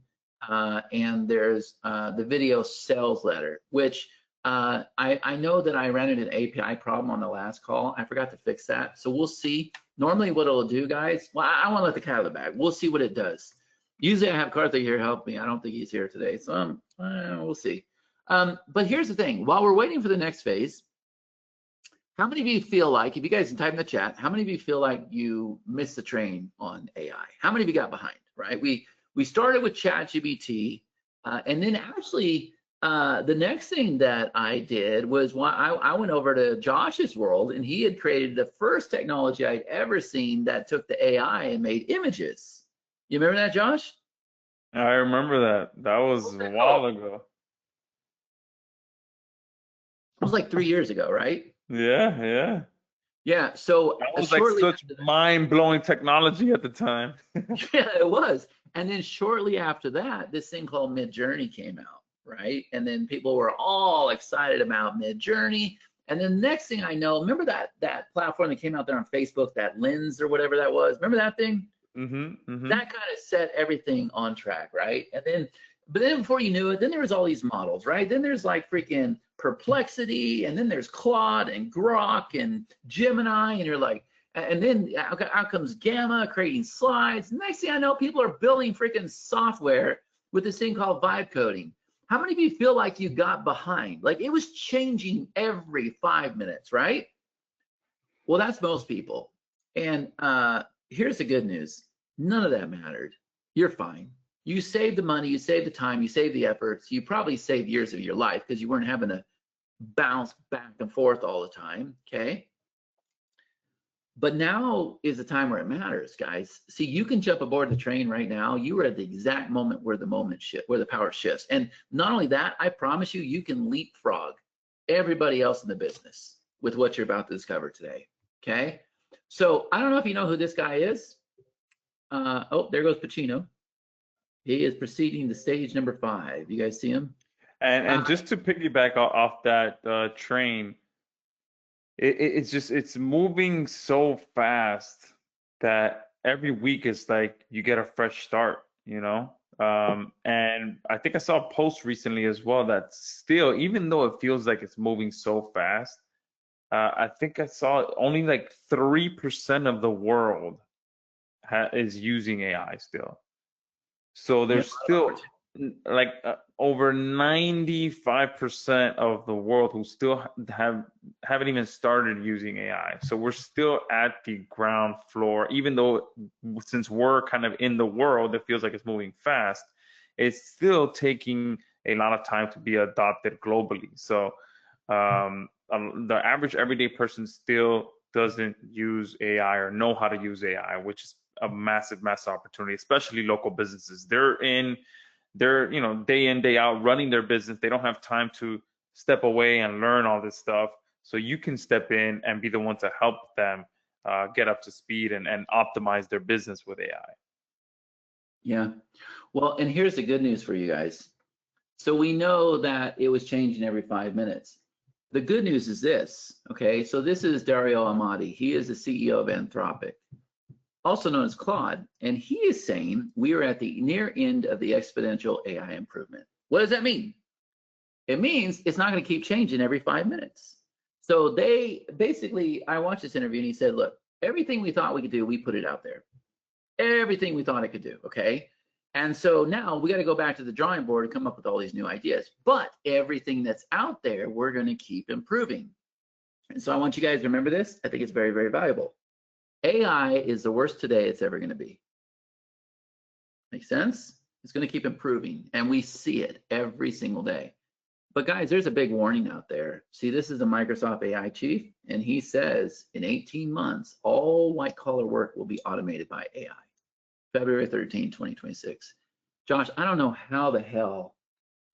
And there's the video sales letter, which I know that I ran into an API problem on the last call. I forgot to fix that. So we'll see. Normally what it'll do, guys, well, I want to let the cat out of the bag. We'll see what it does. Usually I have Carthy here help me. I don't think he's here today. So we'll see. But here's the thing. While we're waiting for the next phase, How many of you feel like, if you guys can type in the chat, how many of you feel like you missed the train on AI? How many of you got behind, right? We started with ChatGPT, and then actually the next thing that I did was I went over to Josh's world, and he had created the first technology I'd ever seen that took the AI and made images. You remember that, Josh? I remember that. That was a while ago. It was like 3 years ago, right? Yeah, yeah. Yeah. So That was like shortly such after that, mind-blowing technology at the time. yeah, it was. And then shortly after that, this thing called Midjourney came out, right? And then people were all excited about Midjourney. And then next thing I know, remember that platform that came out there on Facebook, that Lens or whatever that was? Remember that thing? That kind of set everything on track, right? And then, but then before you knew it, then there was all these models, right? Then there's like freaking Perplexity, and then there's Claude and Grok and Gemini, and you're like, and then out comes Gamma creating slides. Next thing I know, people are building freaking software with this thing called vibe coding. How many of you feel like you got behind? Like it was changing every 5 minutes, right? Well, that's most people. And here's the good news. None of that mattered. You're fine. You saved the money, you saved the time, you saved the efforts. You probably saved years of your life because you weren't having to bounce back and forth all the time, okay? But now is the time where it matters, guys. See, you can jump aboard the train right now. You are at the exact moment where the power shifts. And not only that, I promise you, you can leapfrog everybody else in the business with what you're about to discover today, okay? So I don't know if you know who this guy is. Oh, there goes Pacino. He is proceeding to stage number 5. You guys see him? And just to piggyback off that train, it's moving so fast that every week is like you get a fresh start, you know? And I think I saw a post recently as well that still, even though it feels like it's moving so fast, I think I saw only like 3% of the world is using AI still. So there's still like over 95% of the world who still haven't even started using AI. So we're still at the ground floor, even though since we're kind of in the world, it feels like it's moving fast. It's still taking a lot of time to be adopted globally. So the average everyday person still doesn't use AI or know how to use AI, which is a massive opportunity, especially local businesses. They're day in, day out running their business. They don't have time to step away and learn all this stuff. So you can step in and be the one to help them get up to speed and optimize their business with AI. Yeah. Well, and here's the good news for you guys. So we know that it was changing every 5 minutes. The good news is this, okay? So this is Dario Amati. He is the CEO of Anthropic, also known as Claude, and he is saying we are at the near end of the exponential AI improvement. What does that mean? It means it's not going to keep changing every 5 minutes. So they basically, I watched this interview and he said, look, everything we thought we could do, we put it out there. Everything we thought it could do, okay? And so now we got to go back to the drawing board and come up with all these new ideas. But everything that's out there, we're going to keep improving. And so I want you guys to remember this. I think it's very, very valuable. AI is the worst today it's ever going to be. Make sense? It's going to keep improving, and we see it every single day. But guys, there's a big warning out there. See, this is the Microsoft AI chief, and he says in 18 months, all white-collar work will be automated by AI. February 13, 2026. Josh, I don't know how the hell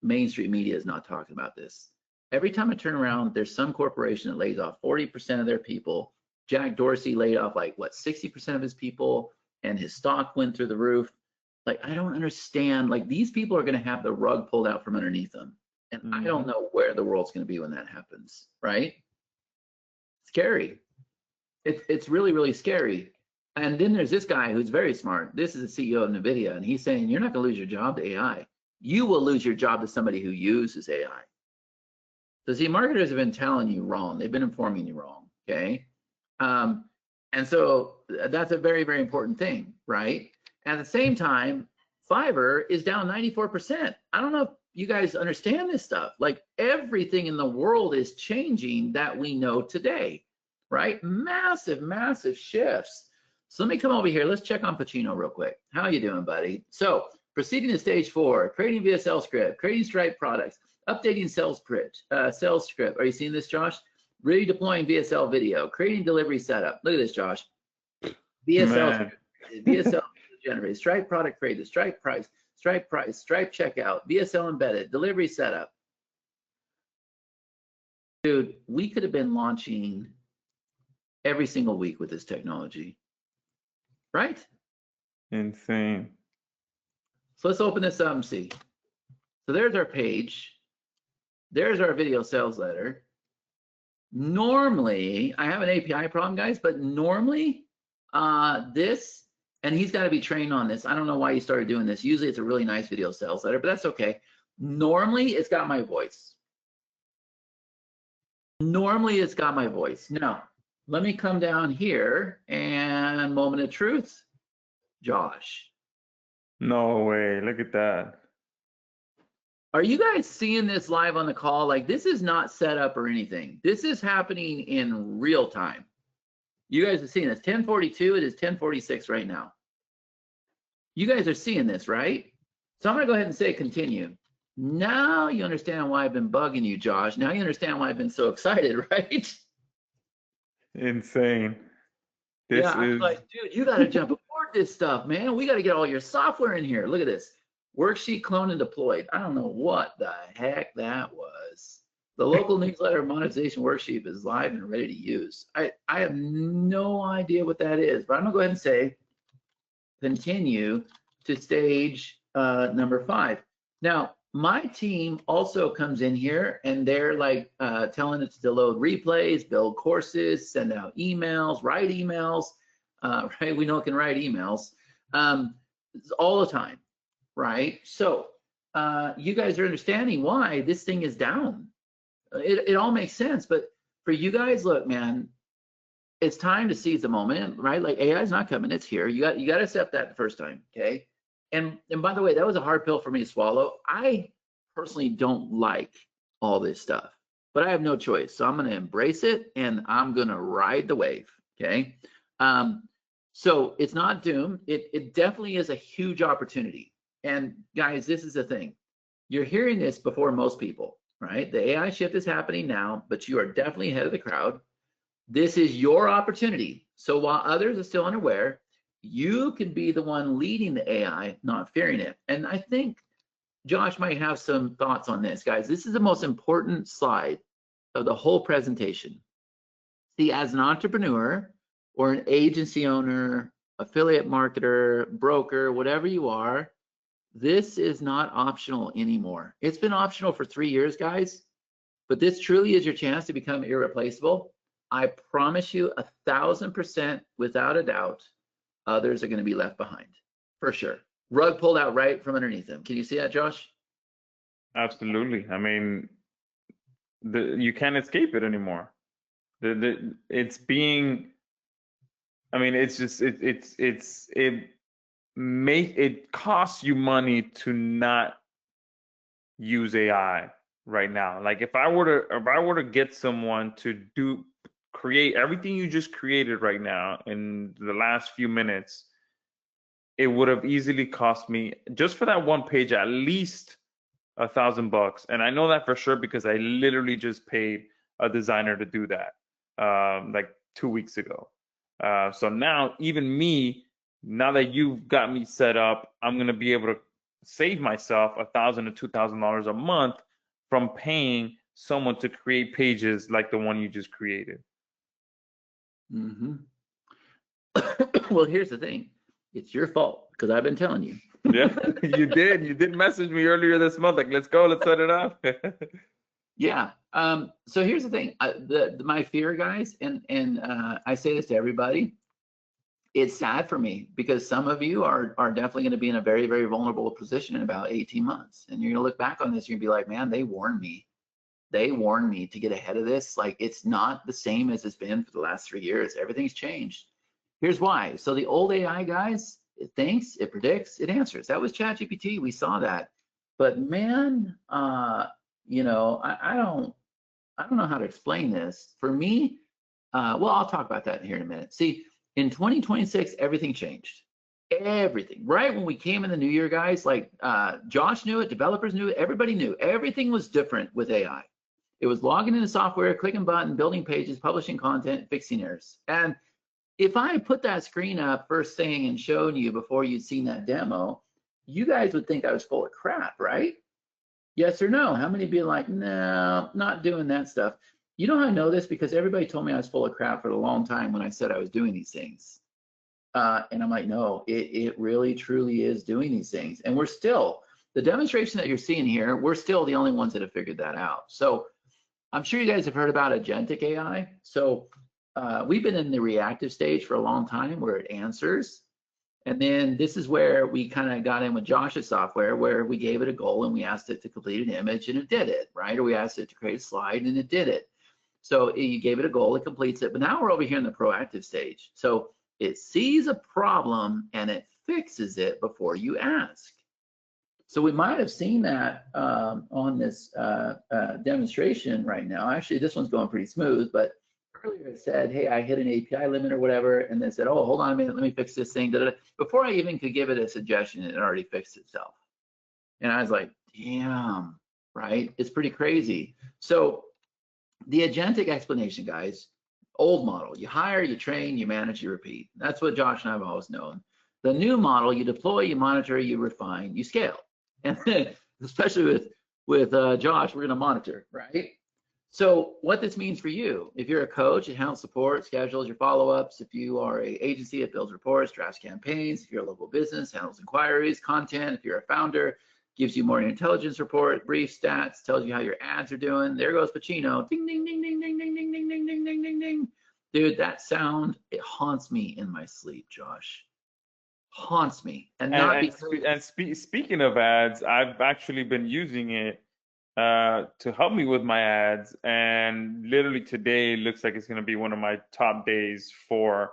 mainstream media is not talking about this. Every time I turn around, there's some corporation that lays off 40% of their people. Jack Dorsey laid off like, what, 60% of his people, and his stock went through the roof. Like, I don't understand. Like, these people are going to have the rug pulled out from underneath them. And I don't know where the world's going to be when that happens, right? Scary. It's really, really scary. And then there's this guy who's very smart. This is the CEO of NVIDIA, and he's saying, you're not going to lose your job to AI. You will lose your job to somebody who uses AI. So see, marketers have been telling you wrong. They've been informing you wrong, okay? And so that's a very, very important thing, right? At the same time, Fiverr is down 94%. I don't know if you guys understand this stuff. Like, everything in the world is changing that we know today. right? Massive, massive shifts. So let me come over here. Let's check on Pacino real quick. How you doing, buddy? So proceeding to stage 4, creating VSL script, creating Stripe products, updating sales script. Are you seeing this, Josh? Redeploying VSL video, creating delivery setup. Look at this, Josh. VSL Man, script, VSL generated, Stripe product created, Stripe price, Stripe checkout, VSL embedded, delivery setup. Dude, we could have been launching every single week with this technology, right? insane. So let's open this up and see. So there's our page. There's our video sales letter. Normally, I have an API problem, guys, but normally this, and he's got to be trained on this. I don't know why he started doing this. Usually it's a really nice video sales letter, but that's okay. Normally it's got my voice. Normally it's got my voice. Now, let me come down here and moment of truth, Josh. No way. Look at that. Are you guys seeing this live on the call? Like, this is not set up or anything. This is happening in real time. You guys are seeing this. 10:42, it is 10:46 right now. You guys are seeing this, right? So I'm gonna go ahead and say continue. Now you understand why I've been bugging you, Josh. Now you understand why I've been so excited, right? Insane. This Yeah, I'm is like, dude, you gotta jump aboard this stuff, man. We gotta get all your software in here. Look at this. Worksheet cloned and deployed. I don't know what the heck that was. The local newsletter monetization worksheet is live and ready to use. I have no idea what that is, but I'm gonna go ahead and say continue to stage number 5. Now, my team also comes in here and they're like telling it to load replays, build courses, send out emails, write emails, right? We know it can write emails all the time, right? So you guys are understanding why this thing is down. It all makes sense, but for you guys, look, man, it's time to seize the moment, right? Like AI is not coming, it's here. You got to accept that the first time, okay? And by the way, that was a hard pill for me to swallow. I personally don't like all this stuff, but I have no choice. So I'm going to embrace it and I'm going to ride the wave, okay? So it's not doom. It definitely is a huge opportunity. And guys, this is the thing. You're hearing this before most people, right? The AI shift is happening now, but you are definitely ahead of the crowd. This is your opportunity. So while others are still unaware, you can be the one leading the AI, not fearing it. And I think Josh might have some thoughts on this, guys. This is the most important slide of the whole presentation. See, as an entrepreneur or an agency owner, affiliate marketer, broker, whatever you are, this is not optional anymore. It's been optional for 3 years, guys, but this truly is your chance to become irreplaceable. I promise you 1,000% without a doubt, others are going to be left behind for sure. Rug pulled out right from underneath them. Can you see that, Josh? absolutely. I mean, you can't escape it anymore. It's being. I mean, it's just it costs you money to not use AI right now. Like if I were to get someone to create everything you just created right now in the last few minutes, it would have easily cost me just for that one page at least $1,000. And I know that for sure because I literally just paid a designer to do that like 2 weeks ago. So now even me, now that you've got me set up, I'm gonna be able to save myself $1,000 to $2,000 a month from paying someone to create pages like the one you just created. Mm-hmm. Well, here's the thing. It's your fault because I've been telling you. Yeah, you did. You did message me earlier this month, like, let's go, let's set it up. Yeah. So here's the thing. My fear, guys, and I say this to everybody. It's sad for me because some of you are definitely going to be in a very, very vulnerable position in about 18 months. And you're going to look back on this, you're going to be like, man, they warned me. They warned me to get ahead of this. Like, it's not the same as it's been for the last 3 years. Everything's changed. Here's why. So the old AI, guys, it thinks, it predicts, it answers. That was ChatGPT. We saw that. But man, you know, I don't know how to explain this. For me, well, I'll talk about that here in a minute. See, in 2026, everything changed. Everything. Right when we came in the new year, guys, like Josh knew it, developers knew it, everybody knew. Everything was different with AI. It was logging into software, clicking button, building pages, publishing content, fixing errors. And if I put that screen up first thing and showed you before you'd seen that demo, you guys would think I was full of crap, right? Yes or no? How many be like, no, not doing that stuff? You know how I know this? Because everybody told me I was full of crap for a long time when I said I was doing these things. And I'm like, no, it really truly is doing these things. And we're still, the demonstration that you're seeing here, we're still the only ones that have figured that out. So I'm sure you guys have heard about agentic AI. So we've been in the reactive stage for a long time where it answers. And then this is where we kind of got in with Josh's software, where we gave it a goal and we asked it to complete an image and it did it, right? Or we asked it to create a slide and it did it. So you gave it a goal, it completes it. But now we're over here in the proactive stage. So it sees a problem and it fixes it before you ask. So we might have seen that on this demonstration right now. Actually, this one's going pretty smooth, but earlier it said, hey, I hit an API limit or whatever, and then said, oh, hold on a minute, let me fix this thing. Before I even could give it a suggestion, it already fixed itself. And I was like, damn, right? It's pretty crazy. So the agentic explanation, guys, old model, you hire, you train, you manage, you repeat. That's what Josh and I have always known. The new model, you deploy, you monitor, you refine, you scale. And especially with Josh, we're gonna monitor, right? So what this means for you, if you're a coach, it handles support, schedules your follow-ups. If you are an agency, it builds reports, drafts campaigns. If you're a local business, handles inquiries, content. If you're a founder, gives you more intelligence report, brief stats, tells you how your ads are doing. There goes Pacino. Ding, ding, ding, ding, ding, ding, ding, ding, ding, ding, ding, ding, ding. Dude, that sound, it haunts me in my sleep, Josh. Haunts me. Speaking of ads, I've actually been using it to help me with my ads, and literally today looks like it's going to be one of my top days for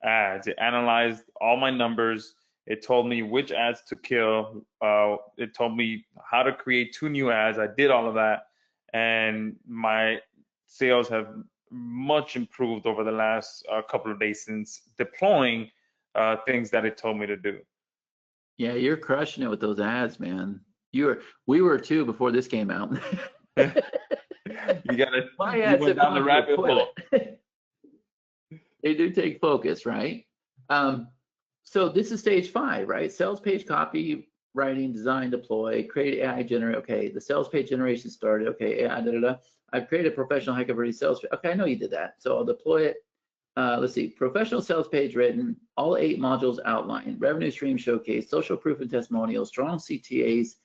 ads. It analyzed all my numbers. It told me which ads to kill. It told me how to create 2 new ads. I did all of that, and my sales have much improved over the last couple of days since deploying things that it told me to do. Yeah, you're crushing it with those ads, man. We were too before this came out. You went down the rabbit hole. They do take focus, right? So this is stage 5, right? Sales page copy, writing, design, deploy, create AI generate. Okay, the sales page generation started. Okay, AI, I've created a professional high converting sales page. Okay, I know you did that. So I'll deploy it. Let's see, professional sales page written, all 8 modules outlined, revenue stream showcase, social proof and testimonials, strong CTAs.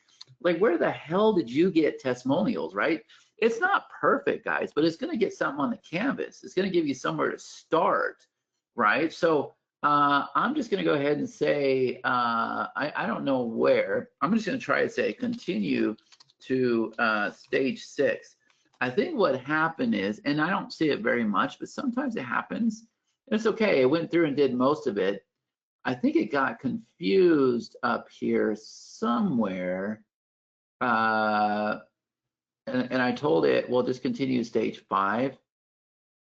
Like, where the hell did you get testimonials, right? It's not perfect, guys, but it's going to get something on the canvas. It's going to give you somewhere to start, right? So I'm just going to go ahead and say, I don't know where. I'm just going to try to say continue to stage 6. I think what happened is, and I don't see it very much, but sometimes it happens. It's okay. It went through and did most of it. I think it got confused up here somewhere. And I told it, well, just continue stage 5.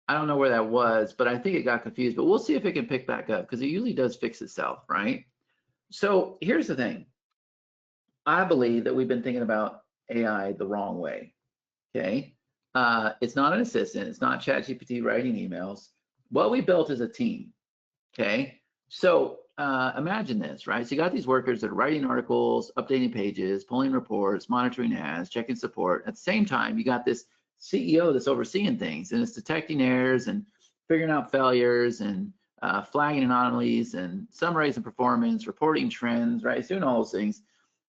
I don't know where that was, but I think it got confused, but we'll see if it can pick back up because it usually does fix itself, right? So here's the thing. I believe that we've been thinking about AI the wrong way, okay? It's not an assistant. It's not ChatGPT writing emails. What we built is a team, okay? So imagine this, right? So you got these workers that are writing articles, updating pages, pulling reports, monitoring ads, checking support. At the same time, you got this CEO that's overseeing things, and it's detecting errors and figuring out failures and flagging anomalies and summarizing performance, reporting trends, right? It's doing all those things.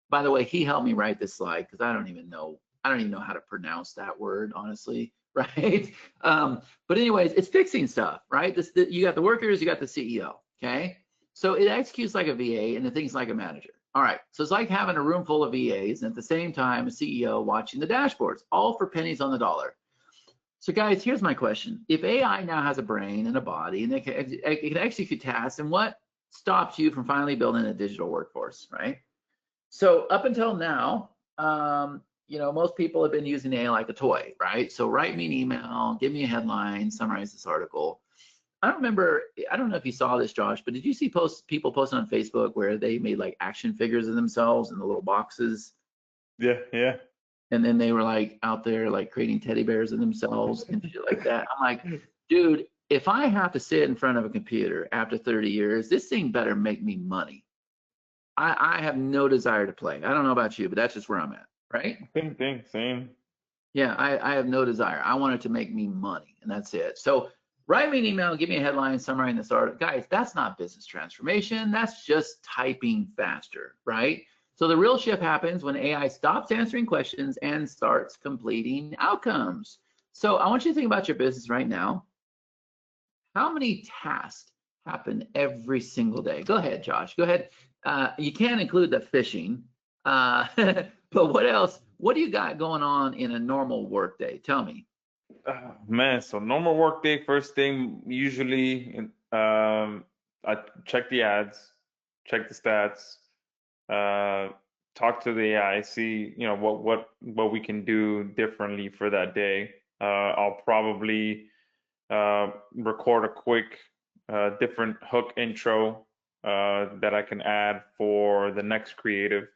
By the way, he helped me write this slide because I don't even know how to pronounce that word, honestly, right? But anyways, it's fixing stuff, right? You got the workers, you got the CEO, okay? So it executes like a VA and it thinks like a manager. All right, so it's like having a room full of VAs and at the same time a CEO watching the dashboards, all for pennies on the dollar. So guys, here's my question. If AI now has a brain and a body and it can execute tasks, and what stops you from finally building a digital workforce, right? So up until now, most people have been using AI like a toy, right? So write me an email, give me a headline, summarize this article. I don't know if you saw this, Josh, but did you see people posting on Facebook where they made like action figures of themselves in the little boxes? Yeah, yeah. And then they were like out there like creating teddy bears of themselves and shit like that. I'm like, dude, if I have to sit in front of a computer after 30 years, this thing better make me money. I have no desire to play. I don't know about you, but that's just where I'm at, right? Same thing, same. Yeah, I have no desire. I want it to make me money, and that's it. So write me an email, give me a headline, summarizing this article. Guys, that's not business transformation. That's just typing faster, right? So the real shift happens when AI stops answering questions and starts completing outcomes. So I want you to think about your business right now. How many tasks happen every single day? Go ahead, Josh. Go ahead. You can't include the fishing, but what else? What do you got going on in a normal work day? Tell me. Man, so normal work day, first thing, usually I check the ads, check the stats, talk to the AI, see, what we can do differently for that day. I'll probably record a quick different hook intro that I can add for the next creative.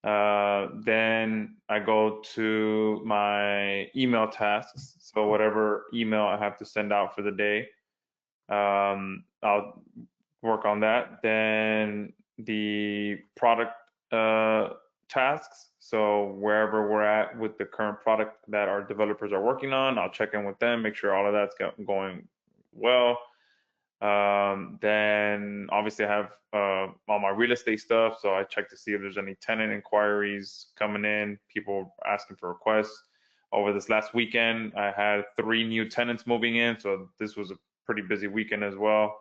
Then I go to my email tasks. So whatever email I have to send out for the day, I'll work on that. Then the product tasks. So wherever we're at with the current product that our developers are working on, I'll check in with them, make sure all of that's going well. Then obviously I have all my real estate stuff, so I check to see if there's any tenant inquiries coming in, people asking for requests. Over this last weekend, I had 3 new tenants moving in, so this was a pretty busy weekend as well.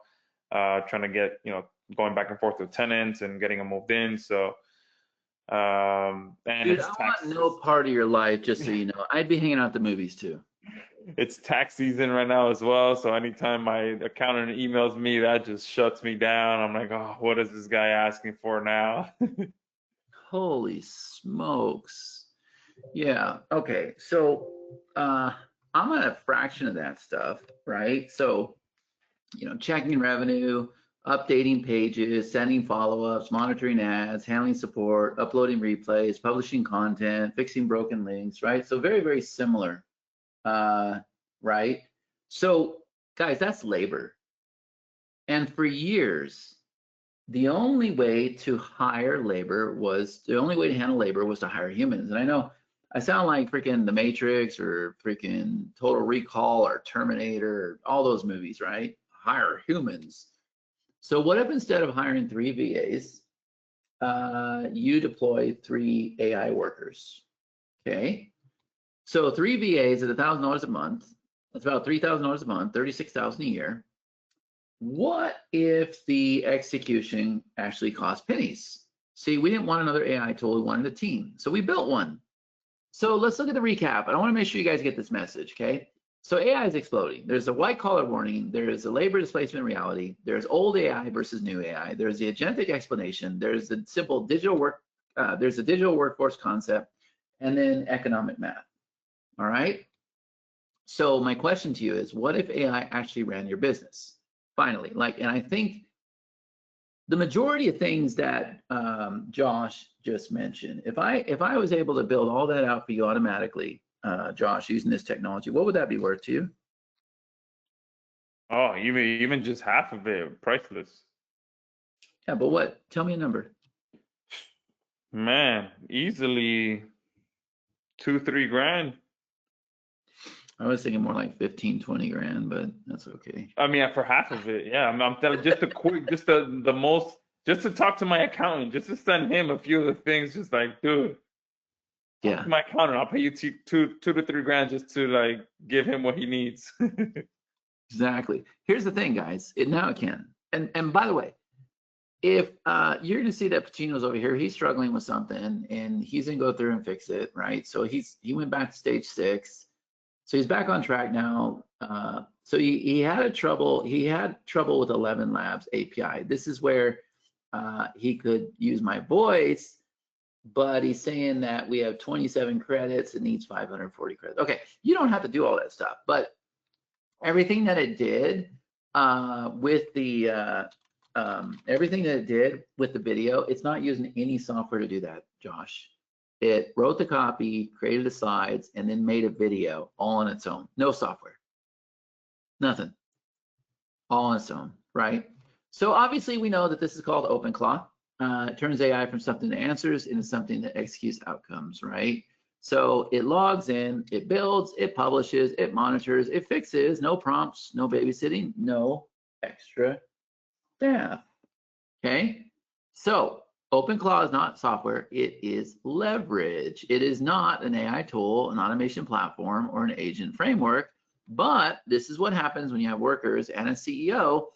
Trying to get, going back and forth with tenants and getting them moved in. So, and Dude, it's I tax. want no part of your life, just so you know. I'd be hanging out at the movies too. It's tax season right now as well, so anytime my accountant emails me, that just shuts me down. I'm like, oh, what is this guy asking for now? Holy smokes. Yeah. Okay. So I'm at a fraction of that stuff, right? So, checking revenue, updating pages, sending follow-ups, monitoring ads, handling support, uploading replays, publishing content, fixing broken links, right? So very, very similar, right? So guys, that's labor. And for years, the only way to handle labor was to hire humans. And I know I sound like freaking The Matrix or freaking Total Recall or Terminator, or all those movies, right? Hire humans. So what if instead of hiring 3 VAs, you deploy 3 AI workers? Okay. So 3 VAs at $1,000 a month. That's about $3,000 a month, $36,000 a year. What if the execution actually cost pennies? See, we didn't want another AI tool, we wanted a team. So we built one. So let's look at the recap. I want to make sure you guys get this message, okay? So AI is exploding. There's a white collar warning. There is a labor displacement reality. There's old AI versus new AI. There's the agentic explanation. There's the simple there's a digital workforce concept, and then economic math. All right. So my question to you is, what if AI actually ran your business? Finally, and I think the majority of things that Josh just mentioned, if I was able to build all that out for you automatically, Josh, using this technology, what would that be worth to you? Oh, even just half of it, priceless. Yeah, but what? Tell me a number. Man, easily 2-3 grand. I was thinking more like 15, 20 grand, but that's okay. I mean, for half of it, yeah. I'm telling just the quick, just the most, just to talk to my accountant, just to send him a few of the things, just like, dude, talk Yeah, to my accountant. I'll pay you 2 to 3 grand just to like give him what he needs. exactly. Here's the thing, guys. Now it can. And by the way, if you're gonna see that Pacino's over here, he's struggling with something, and he's gonna go through and fix it, right? So he went back to stage 6. So he's back on track now. So he had trouble with 11 Labs API. This is where he could use my voice, but he's saying that we have 27 credits. It needs 540 credits. Okay, you don't have to do all that stuff, but everything that it did with the everything that it did with the video, it's not using any software to do that, Josh. It wrote the copy, created the slides, and then made a video all on its own. No software, nothing, all on its own, right? So obviously we know that this is called OpenClaw. It turns AI from something that answers into something that executes outcomes, right? So it logs in, it builds, it publishes, it monitors, it fixes, no prompts, no babysitting, no extra staff, okay? So OpenClaw is not software, it is leverage. It is not an AI tool, an automation platform, or an agent framework, but this is what happens when you have workers and a CEO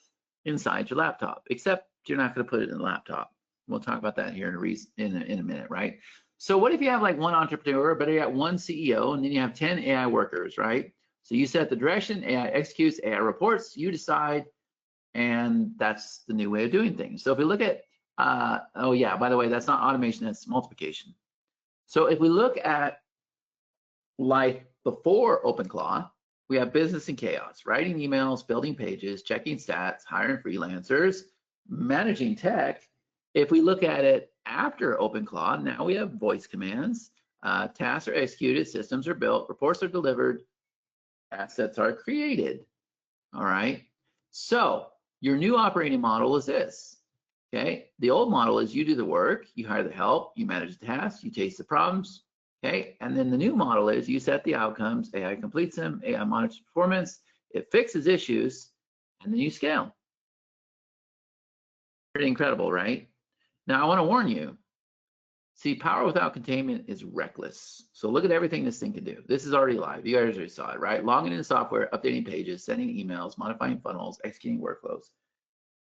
inside your laptop, except you're not gonna put it in the laptop. We'll talk about that here in a minute, right? So what if you have like one entrepreneur, but you got one CEO, and then you have 10 AI workers, right? So you set the direction, AI executes, AI reports, you decide, and that's the new way of doing things. So if we look at, oh yeah, by the way, that's not automation, that's multiplication. So if we look at life before OpenClaw, we have business and chaos, writing emails, building pages, checking stats, hiring freelancers, managing tech. If we look at it after OpenClaw, now we have voice commands, tasks are executed, systems are built, reports are delivered, assets are created, all right? So your new operating model is this, okay? The old model is you do the work, you hire the help, you manage the tasks, you chase the problems, okay? And then the new model is you set the outcomes, AI completes them, AI monitors performance, it fixes issues, and then you scale. Pretty incredible, right? Now I want to warn you, see, power without containment is reckless. So look at everything this thing can do. This is already live. You guys already saw it, right? Logging into software, updating pages, sending emails, modifying funnels, executing workflows.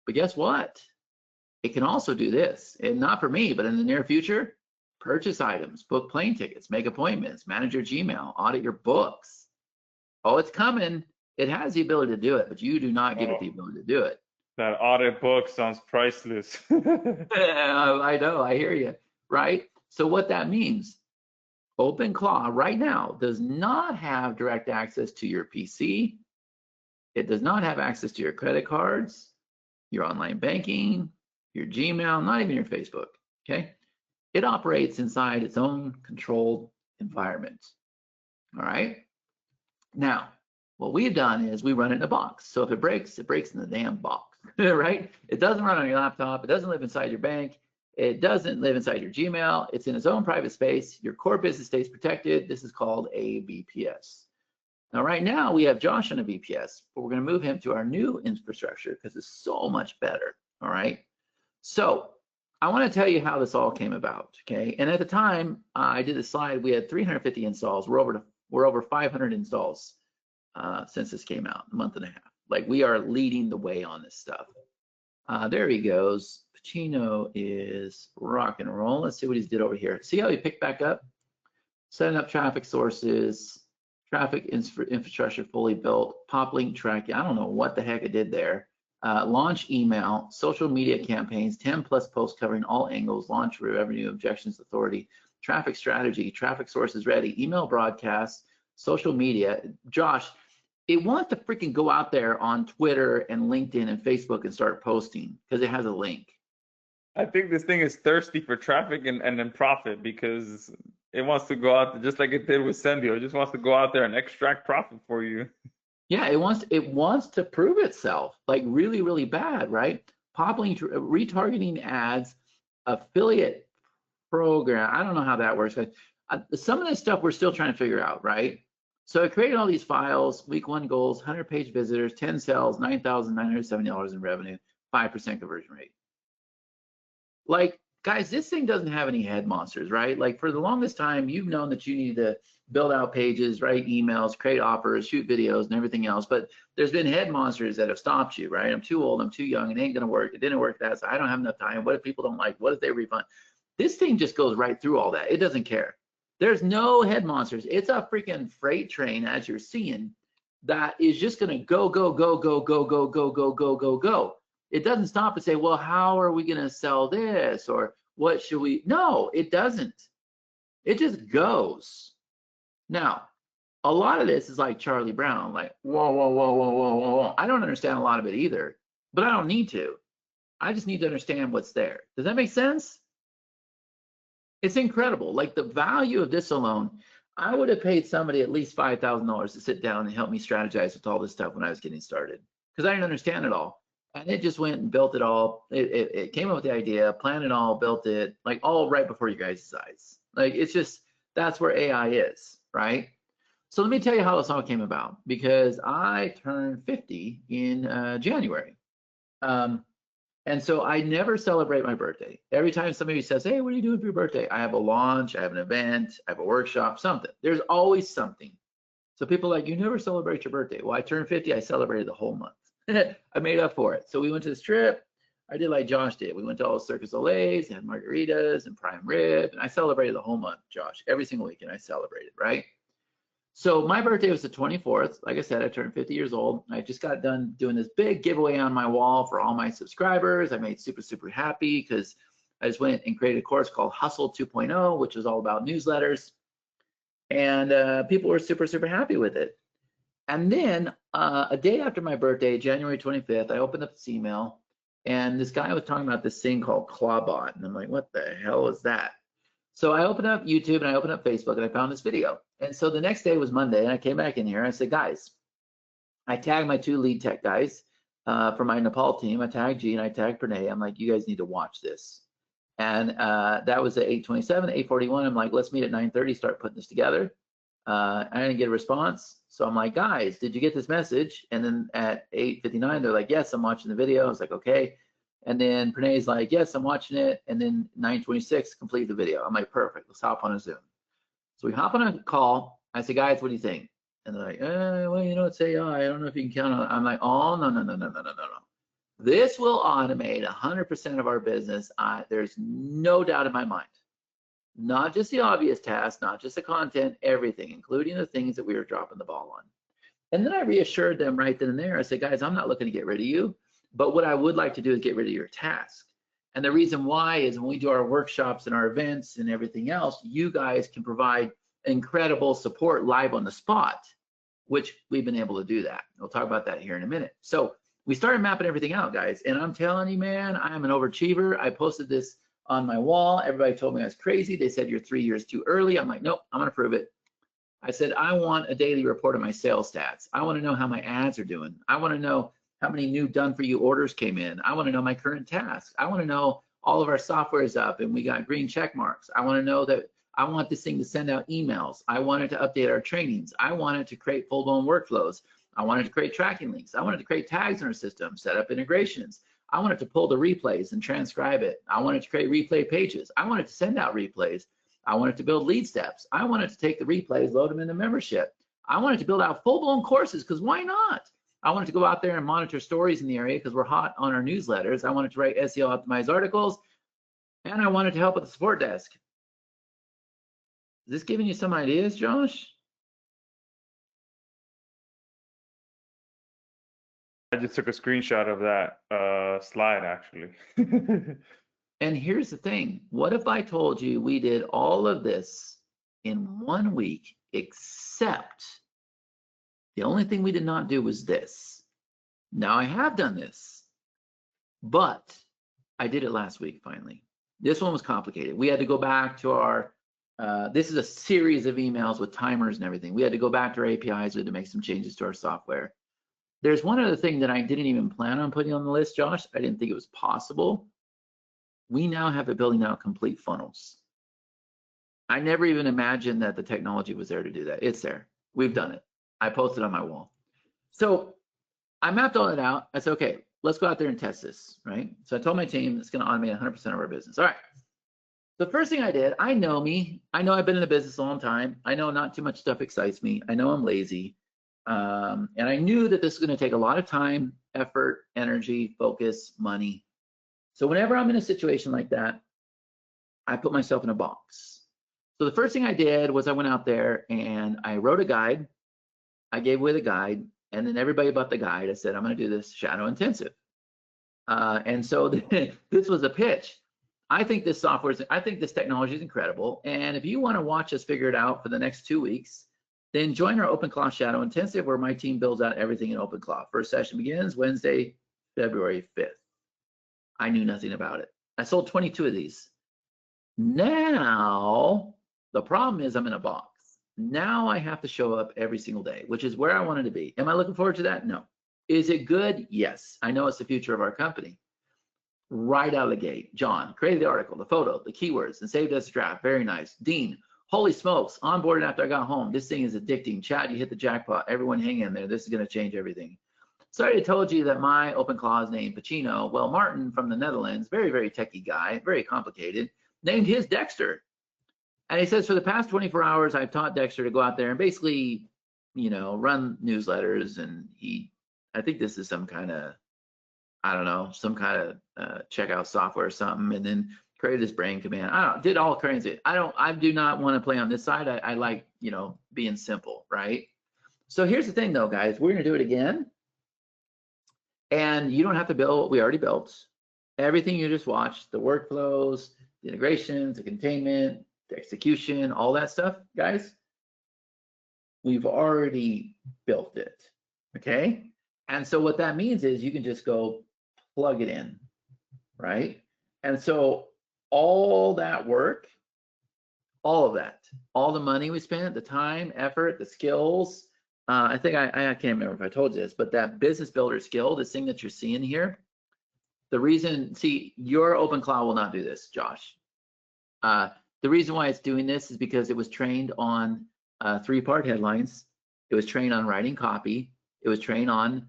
But guess what? It can also do this, and not for me, but in the near future, purchase items, book plane tickets, make appointments, manage your Gmail, audit your books. Oh, it's coming. It has the ability to do it, but you do not give it the ability to do it. That audit book sounds priceless. I know, I hear you, right? So what that means, OpenClaw right now does not have direct access to your PC. It does not have access to your credit cards, your online banking, your Gmail, not even your Facebook, okay? It operates inside its own controlled environment, all right? Now, what we've done is we run it in a box. So if it breaks in the damn box. Right? It doesn't run on your laptop. It doesn't live inside your bank. It doesn't live inside your Gmail. It's in its own private space. Your core business stays protected. This is called a VPS. Now, right now we have Josh on a VPS, but we're going to move him to our new infrastructure because it's so much better. All right. So I want to tell you how this all came about. Okay. And at the time I did the slide, we had 350 installs. We're over 500 installs since this came out, a month and a half. Like we are leading the way on this stuff. There he goes. Pacino is rock and roll. Let's see what he's did over here. See how he picked back up? Setting up traffic sources, traffic infrastructure fully built, pop link tracking. I don't know what the heck it did there. Launch email, social media campaigns, 10 plus posts covering all angles, launch revenue, objections, authority, traffic strategy, traffic sources ready, email broadcasts, social media. Josh, it wants to freaking go out there on Twitter and LinkedIn and Facebook and start posting because it has a link. I think this thing is thirsty for traffic and then profit because it wants to go out just like it did with Sendio. It just wants to go out there and extract profit for you. Yeah, it wants to prove itself like really, really bad, right? Popping, retargeting ads, affiliate program. I don't know how that works. Some of this stuff we're still trying to figure out, right? So I created all these files, week 1 goals, 100-page visitors, 10 sales, $9,970 in revenue, 5% conversion rate. Like, guys, this thing doesn't have any head monsters, right? Like for the longest time, you've known that you need to build out pages, write emails, create offers, shoot videos and everything else. But there's been head monsters that have stopped you, right? I'm too old, I'm too young, it ain't gonna work. It didn't work that, so I don't have enough time. What if people don't like? What if they refund? This thing just goes right through all that. It doesn't care. There's no head monsters. It's a freaking freight train, as you're seeing, that is just gonna go, go, go, go, go, go, go, go, go, go, go. It doesn't stop and say, well, how are we gonna sell this? Or What should we? No, it doesn't. It just goes. Now, a lot of this is like Charlie Brown, like, whoa, whoa, whoa, whoa, whoa, whoa, whoa. I don't understand a lot of it either, but I don't need to. I just need to understand what's there. Does that make sense? It's incredible. Like the value of this alone, I would have paid somebody at least $5,000 to sit down and help me strategize with all this stuff when I was getting started, because I didn't understand it all. And it just went and built it all. It came up with the idea, planned it all, built it, like all right before you guys' eyes. Like it's just, that's where AI is, right? So let me tell you how this all came about, because I turned 50 in January. And so I never celebrate my birthday. Every time somebody says, hey, what are you doing for your birthday? I have a launch, I have an event, I have a workshop, something. There's always something. So people are like, you never celebrate your birthday. Well, I turned 50, I celebrated the whole month. I made up for it. So we went to this trip. I did like Josh did. We went to all the Circus Olays, had margaritas and prime rib, and I celebrated the whole month, Josh. Every single weekend I celebrated, right? So my birthday was the 24th. Like I said, I turned 50 years old. I just got done doing this big giveaway on my wall for all my subscribers. I made super, super happy because I just went and created a course called Hustle 2.0, which is all about newsletters. And people were super, super happy with it. And then a day after my birthday, January 25th, I opened up this email, and this guy was talking about this thing called Clawbot. And I'm like, what the hell is that? So I opened up YouTube and I opened up Facebook and I found this video. And so the next day was Monday, and I came back in here and I said, guys, I tagged my 2 lead tech guys for my Nepal team. I tagged G and I tagged Pranay. I'm like, you guys need to watch this. And that was at 8:27, 8:41. I'm like, let's meet at 9:30, start putting this together. I didn't get a response. So I'm like, guys, did you get this message? And then at 8:59, they're like, yes, I'm watching the video. I was like, okay. And then Pranay's like, yes, I'm watching it. And then 9:26, complete the video. I'm like, perfect, let's hop on a Zoom. So we hop on a call. I say, guys, what do you think? And they're like, well, you know, it's AI. I don't know if you can count on it. I'm like, oh, no, no, no, no, no, no, no, no. This will automate 100% of our business. There's no doubt in my mind. Not just the obvious tasks, not just the content, everything, including the things that we were dropping the ball on. And then I reassured them right then and there. I said, guys, I'm not looking to get rid of you, but what I would like to do is get rid of your task. And the reason why is when we do our workshops and our events and everything else, you guys can provide incredible support live on the spot, which we've been able to do that. We'll talk about that here in a minute. So we started mapping everything out, guys. And I'm telling you, man, I'm an overachiever. I posted this on my wall. Everybody told me I was crazy. They said, you're 3 years too early. I'm like, nope, I'm going to prove it. I said, I want a daily report of my sales stats. I want to know how my ads are doing. I want to know how many new done for you orders came in. I want to know my current tasks. I want to know all of our software is up and we got green check marks. I want to know that I want this thing to send out emails. I wanted to update our trainings. I wanted to create full-blown workflows. I wanted to create tracking links. I wanted to create tags in our system, set up integrations. I wanted to pull the replays and transcribe it. I wanted to create replay pages. I wanted to send out replays. I wanted to build lead steps. I wanted to take the replays, load them into membership. I wanted to build out full-blown courses, because why not? I wanted to go out there and monitor stories in the area because we're hot on our newsletters. I wanted to write SEO optimized articles, and I wanted to help with the support desk. Is this giving you some ideas, Josh? I just took a screenshot of that slide, actually. And here's the thing. What if I told you we did all of this in 1 week, except the only thing we did not do was this. Now I have done this, but I did it last week finally. This one was complicated. We had to go back to our, this is a series of emails with timers and everything. We had to go back to our APIs. We had to make some changes to our software. There's one other thing that I didn't even plan on putting on the list, Josh. I didn't think it was possible. We now have the building out complete funnels. I never even imagined that the technology was there to do that. It's there. We've done it. I posted on my wall. So I mapped all that out. I said, okay, let's go out there and test this, right? So I told my team it's going to automate 100% of our business. All right. The first thing I did, I know me. I know I've been in the business a long time. I know not too much stuff excites me. I know I'm lazy. And I knew that this was going to take a lot of time, effort, energy, focus, money. So whenever I'm in a situation like that, I put myself in a box. So the first thing I did was I went out there and I wrote a guide. I gave away the guide, and then everybody bought the guide. I said, I'm going to do this shadow intensive. And so this was a pitch. I think this technology is incredible. And if you want to watch us figure it out for the next 2 weeks, then join our OpenClaw Shadow Intensive, where my team builds out everything in OpenClaw. First session begins Wednesday, February 5th. I knew nothing about it. I sold 22 of these. Now, the problem is I'm in a box. Now I have to show up every single day, which is where I wanted to be. Am I looking forward to that? No. Is it good? Yes. I know it's the future of our company. Right out of the gate, John created the article, the photo, the keywords, and saved as a draft. Very nice. Dean, holy smokes, onboarded after I got home. This thing is addicting. Chad, you hit the jackpot. Everyone hang in there. This is going to change everything. Sorry, I told you that my OpenClaw is named Pacino. Well, Martin from the Netherlands, very, very techie guy, very complicated, named his Dexter. And he says, for the past 24 hours, I've taught Dexter to go out there and basically, you know, run newsletters. And I think this is some kind of, I don't know, some kind of checkout software or something, and then created this brain command. I don't know, did all kinds of, I do not want to play on this side. I like, you know, being simple, right? So here's the thing though, guys, we're going to do it again. And you don't have to build what we already built. Everything you just watched, the workflows, the integrations, the containment, the execution, all that stuff, guys, we've already built it, okay? And so what that means is you can just go plug it in, right? And so all that work, all of that, all the money we spent, the time, effort, the skills, I think I can't remember if I told you this, but that business builder skill, this thing that you're seeing here, the reason, see, your OpenClaw will not do this, Josh. The reason why it's doing this is because it was trained on 3-part headlines. It was trained on writing copy. It was trained on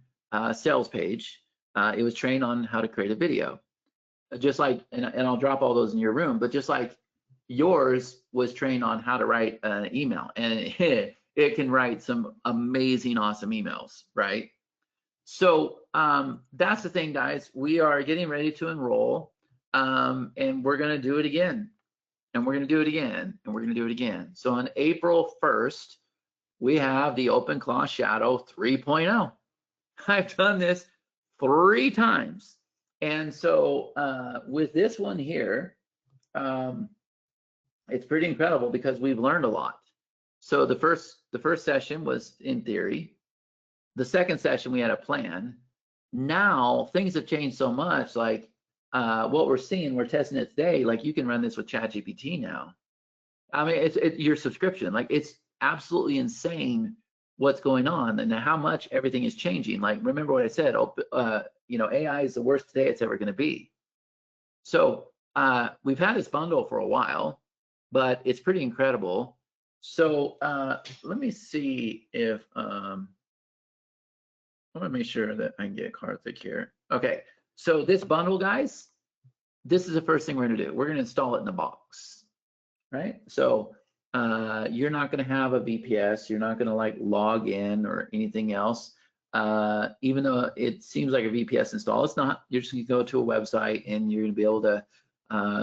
sales page. It was trained on how to create a video. Just like, and I'll drop all those in your room, but just like yours was trained on how to write an email, and it can write some amazing, awesome emails, right? So that's the thing, guys. We are getting ready to enroll, and we're going to do it again, and we're going to do it again, and we're going to do it again. So on April 1st, we have the OpenClaw Shadow 3.0. I've done this 3 times. And so with this one here, it's pretty incredible because we've learned a lot. So the first session was in theory. The second session, we had a plan. Now things have changed so much, like what we're seeing, we're testing it today, like you can run this with ChatGPT now. I mean, it's your subscription, like it's absolutely insane what's going on and how much everything is changing. Like, remember what I said, you know, AI is the worst today it's ever going to be. So we've had this bundle for a while, but it's pretty incredible. So let me see if I want to make sure that I can get Karthik here. Okay, so this bundle, guys, this is the first thing we're going to do. We're going to install it in the box, right? So you're not going to have a VPS. You're not going to like log in or anything else. Even though it seems like a VPS install, it's not. You're just going to go to a website and you're going to be able to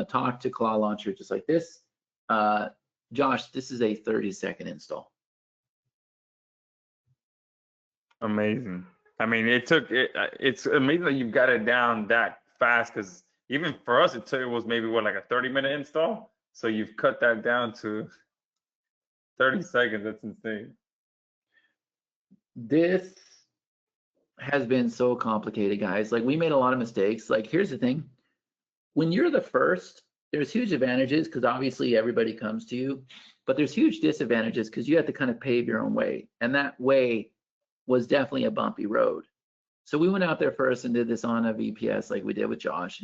talk to Claw Launcher just like this. Josh, this is a 30-second install. Amazing. I mean, it's amazing that you've got it down that fast, because even for us, it was maybe what, like a 30-minute install. So you've cut that down to 30 seconds. That's insane. This has been so complicated, guys. Like, we made a lot of mistakes. Like, here's the thing. When you're the first, there's huge advantages because obviously everybody comes to you, but there's huge disadvantages because you have to kind of pave your own way. And that way was definitely a bumpy road. So we went out there first and did this on a VPS like we did with Josh,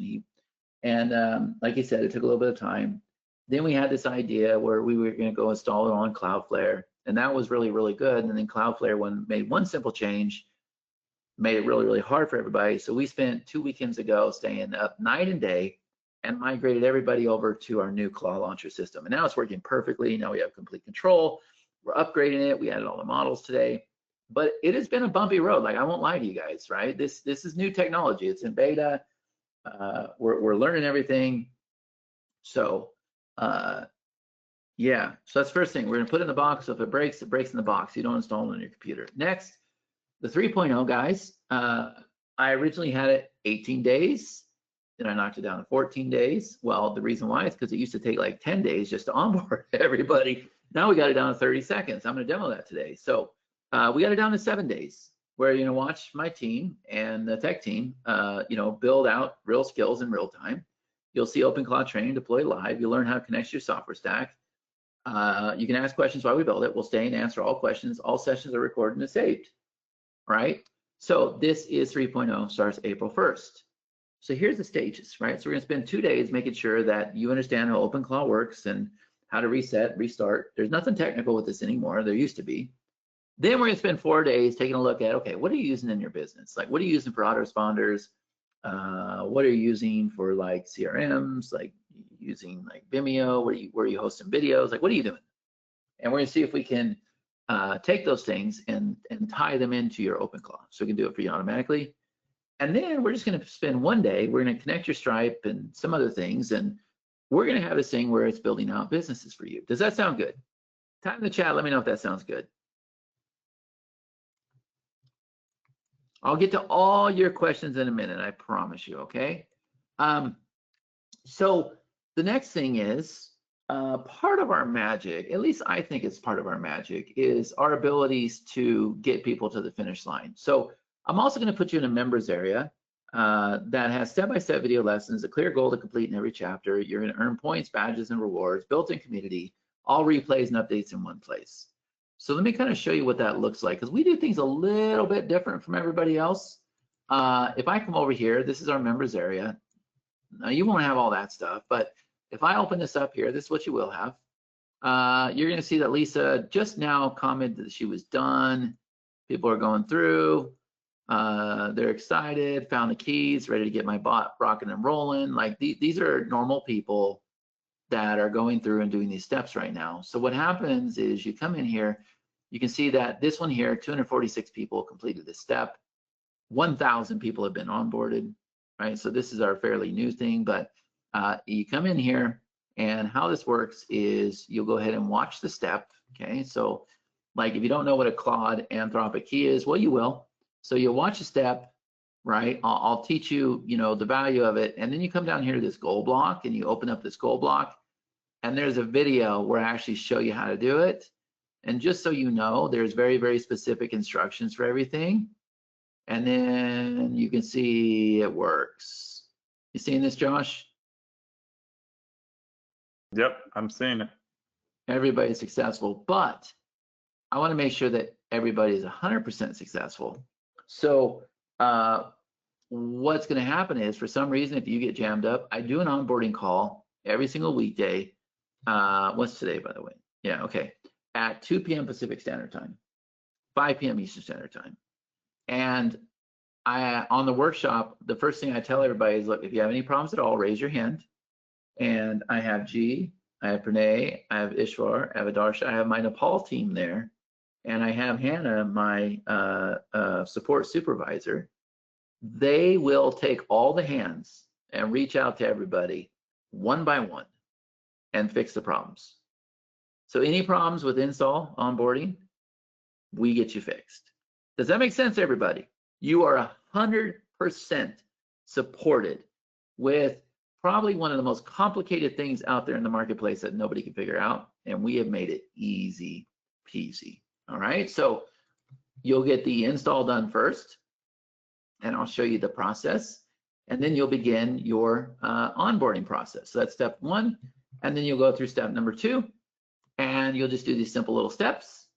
and like he said, it took a little bit of time. Then we had this idea where we were going to go install it on Cloudflare, and that was really, really good. And then Cloudflare made one simple change, made it really, really hard for everybody. So we spent 2 weekends ago staying up night and day and migrated everybody over to our new Claw Launcher system. And now it's working perfectly. Now we have complete control. We're upgrading it. We added all the models today. But it has been a bumpy road. Like, I won't lie to you guys, right? This is new technology. It's in beta. We're learning everything. So yeah, so that's the first thing. We're gonna put it in the box. So if it breaks in the box. You don't install it on your computer. Next, the 3.0, guys. I originally had it 18 days. Then I knocked it down to 14 days. Well, the reason why is because it used to take like 10 days just to onboard everybody. Now we got it down to 30 seconds. I'm going to demo that today. So we got it down to 7 days, where you're going to watch my team and the tech team, build out real skills in real time. You'll see OpenClaw training deploy live. You'll learn how to connect your software stack. You can ask questions while we build it. We'll stay and answer all questions. All sessions are recorded and saved, right? So this is 3.0, starts April 1st. So here's the stages, right? So we're gonna spend 2 days making sure that you understand how OpenClaw works and how to reset, restart. There's nothing technical with this anymore. There used to be. Then we're gonna spend 4 days taking a look at, okay, what are you using in your business? Like, what are you using for autoresponders? What are you using for like CRMs? Like using like Vimeo? Where are you hosting videos? Like, what are you doing? And we're gonna see if we can take those things and tie them into your OpenClaw. So we can do it for you automatically. And then we're just gonna spend 1 day, we're gonna connect your Stripe and some other things, and we're gonna have this thing where it's building out businesses for you. Does that sound good? Type in the chat, let me know if that sounds good. I'll get to all your questions in a minute, I promise you, okay? So the next thing is, part of our magic, at least I think it's part of our magic, is our abilities to get people to the finish line. So I'm also going to put you in a members area that has step-by-step video lessons, a clear goal to complete in every chapter. You're going to earn points, badges, and rewards, built-in community, all replays and updates in one place. So let me kind of show you what that looks like, because we do things a little bit different from everybody else. If I come over here, this is our members area. Now you won't have all that stuff, but if I open this up here, this is what you will have. You're going to see that Lisa just now commented that she was done. People are going through. They're excited, found the keys, ready to get my bot rocking and rolling. Like these are normal people that are going through and doing these steps right now. So what happens is you come in here, you can see that this one here, 246 people completed this step. 1,000 people have been onboarded, right? So this is our fairly new thing, but you come in here, and how this works is you'll go ahead and watch the step, okay? So like if you don't know what a Claude Anthropic key is, well, you will. So you'll watch a step, right? I'll teach you, the value of it, and then you come down here to this goal block, and you open up this goal block, and there's a video where I actually show you how to do it. And just so you know, there's very, very specific instructions for everything. And then you can see it works. You seeing this, Josh? Yep, I'm seeing it. Everybody's successful, but I want to make sure that everybody is 100% successful. So what's going to happen is, for some reason, if you get jammed up, I do an onboarding call every single weekday. What's today, by the way? Yeah, okay. At 2 p.m. Pacific Standard Time, 5 p.m. Eastern Standard Time. And on the workshop, the first thing I tell everybody is, look, if you have any problems at all, raise your hand. And I have G, I have Pranay, I have Ishwar, I have Adarsha, I have my Nepal team there, and I have Hannah, my support supervisor. They will take all the hands and reach out to everybody one by one and fix the problems. So any problems with install, onboarding, we get you fixed. Does that make sense, everybody? You are 100% supported with probably one of the most complicated things out there in the marketplace that nobody can figure out, and we have made it easy peasy. All right, so you'll get the install done first, and I'll show you the process, and then you'll begin your onboarding process. So that's step 1, and then you'll go through step number 2, and you'll just do these simple little steps,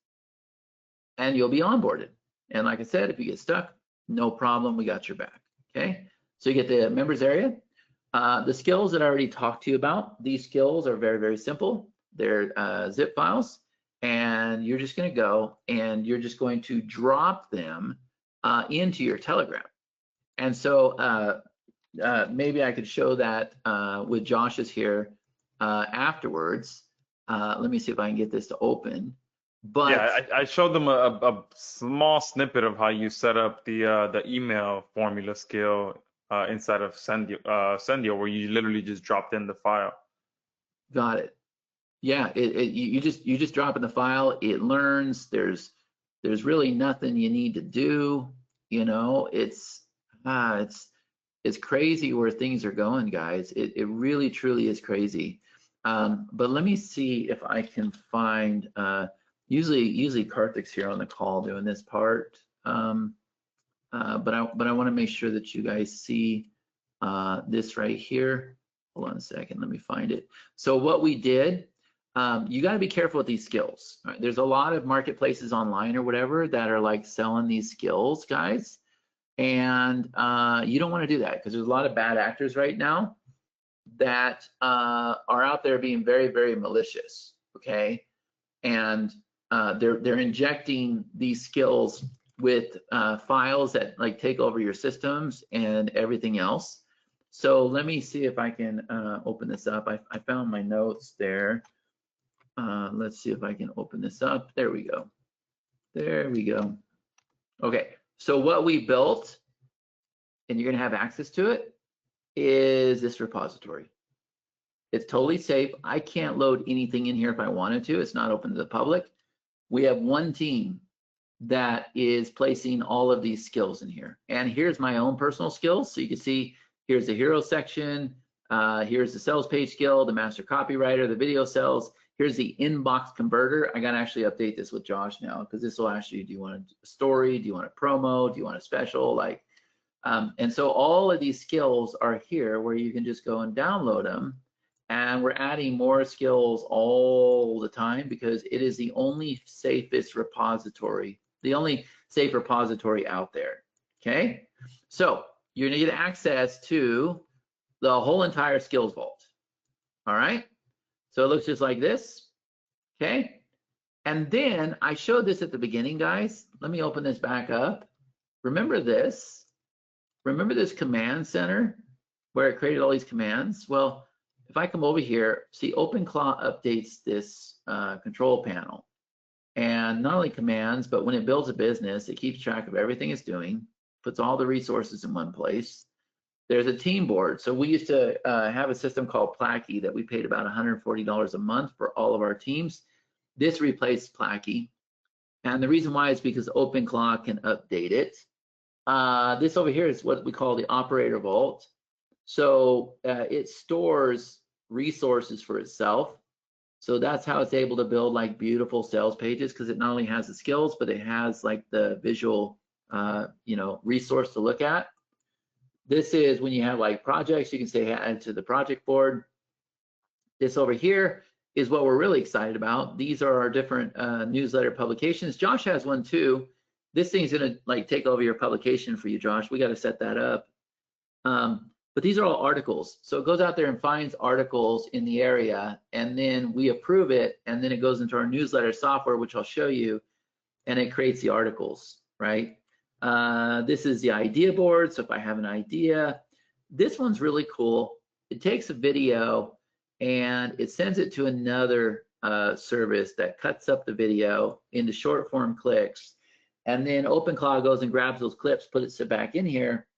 and you'll be onboarded. And like I said, if you get stuck, no problem, we got your back, okay? So you get the members area. The skills that I already talked to you about, these skills are very, very simple. They're zip files, and you're just gonna go and you're just going to drop them into your Telegram. And so maybe I could show that with Josh's here afterwards. Let me see if I can get this to open. But yeah, I showed them a small snippet of how you set up the email formula skill inside of Sendio, where you literally just dropped in the file. Got it. Yeah, you just drop in the file. It learns. There's really nothing you need to do. It's It's crazy where things are going, guys. It really truly is crazy. But let me see if I can find, usually Karthik's here on the call doing this part. But I want to make sure that you guys see this right here. Hold on a second, let me find it. So what we did, you got to be careful with these skills. Right? There's a lot of marketplaces online or whatever that are like selling these skills, guys. And you don't want to do that because there's a lot of bad actors right now that are out there being very, very malicious, okay? And they're injecting these skills with files that like take over your systems and everything else. So let me see if I can open this up. I found my notes there. Let's see if I can open this up. There we go. There we go. Okay, so what we built, and you're gonna have access to it, is this repository. It's totally safe. I can't load anything in here if I wanted to. It's not open to the public. We have one team that is placing all of these skills in here. And here's my own personal skills. So you can see, here's the hero section. Here's the sales page skill, the master copywriter, the video sales. Here's the inbox converter. I gotta actually update this with Josh now because this will ask you, do you want a story? Do you want a promo? Do you want a special? Like, and so all of these skills are here where you can just go and download them. And we're adding more skills all the time because it is the only safest repository, the only safe repository out there, okay? So you're gonna get access to the whole entire skills vault, all right? So it looks just like this, okay? And then I showed this at the beginning, guys. Let me open this back up. Remember this? Remember this command center where it created all these commands? Well, if I come over here, see OpenClaw updates this control panel. And not only commands, but when it builds a business, it keeps track of everything it's doing, puts all the resources in one place. There's a team board. So we used to have a system called Placky that we paid about $140 a month for all of our teams. This replaced Placky. And the reason why is because OpenClaw can update it. This over here is what we call the operator vault. So it stores resources for itself. So that's how it's able to build like beautiful sales pages because it not only has the skills, but it has like the visual, resource to look at. This is when you have like projects, you can say add to the project board. This over here is what we're really excited about. These are our different newsletter publications. Josh has one too. This thing's gonna like take over your publication for you, Josh. We got to set that up. But these are all articles. So it goes out there and finds articles in the area, and then we approve it, and then it goes into our newsletter software, which I'll show you, and it creates the articles, right? This is the idea board. So if I have an idea, this one's really cool. It takes a video and it sends it to another service that cuts up the video into short form clicks. And then OpenClaw goes and grabs those clips, puts it back in here.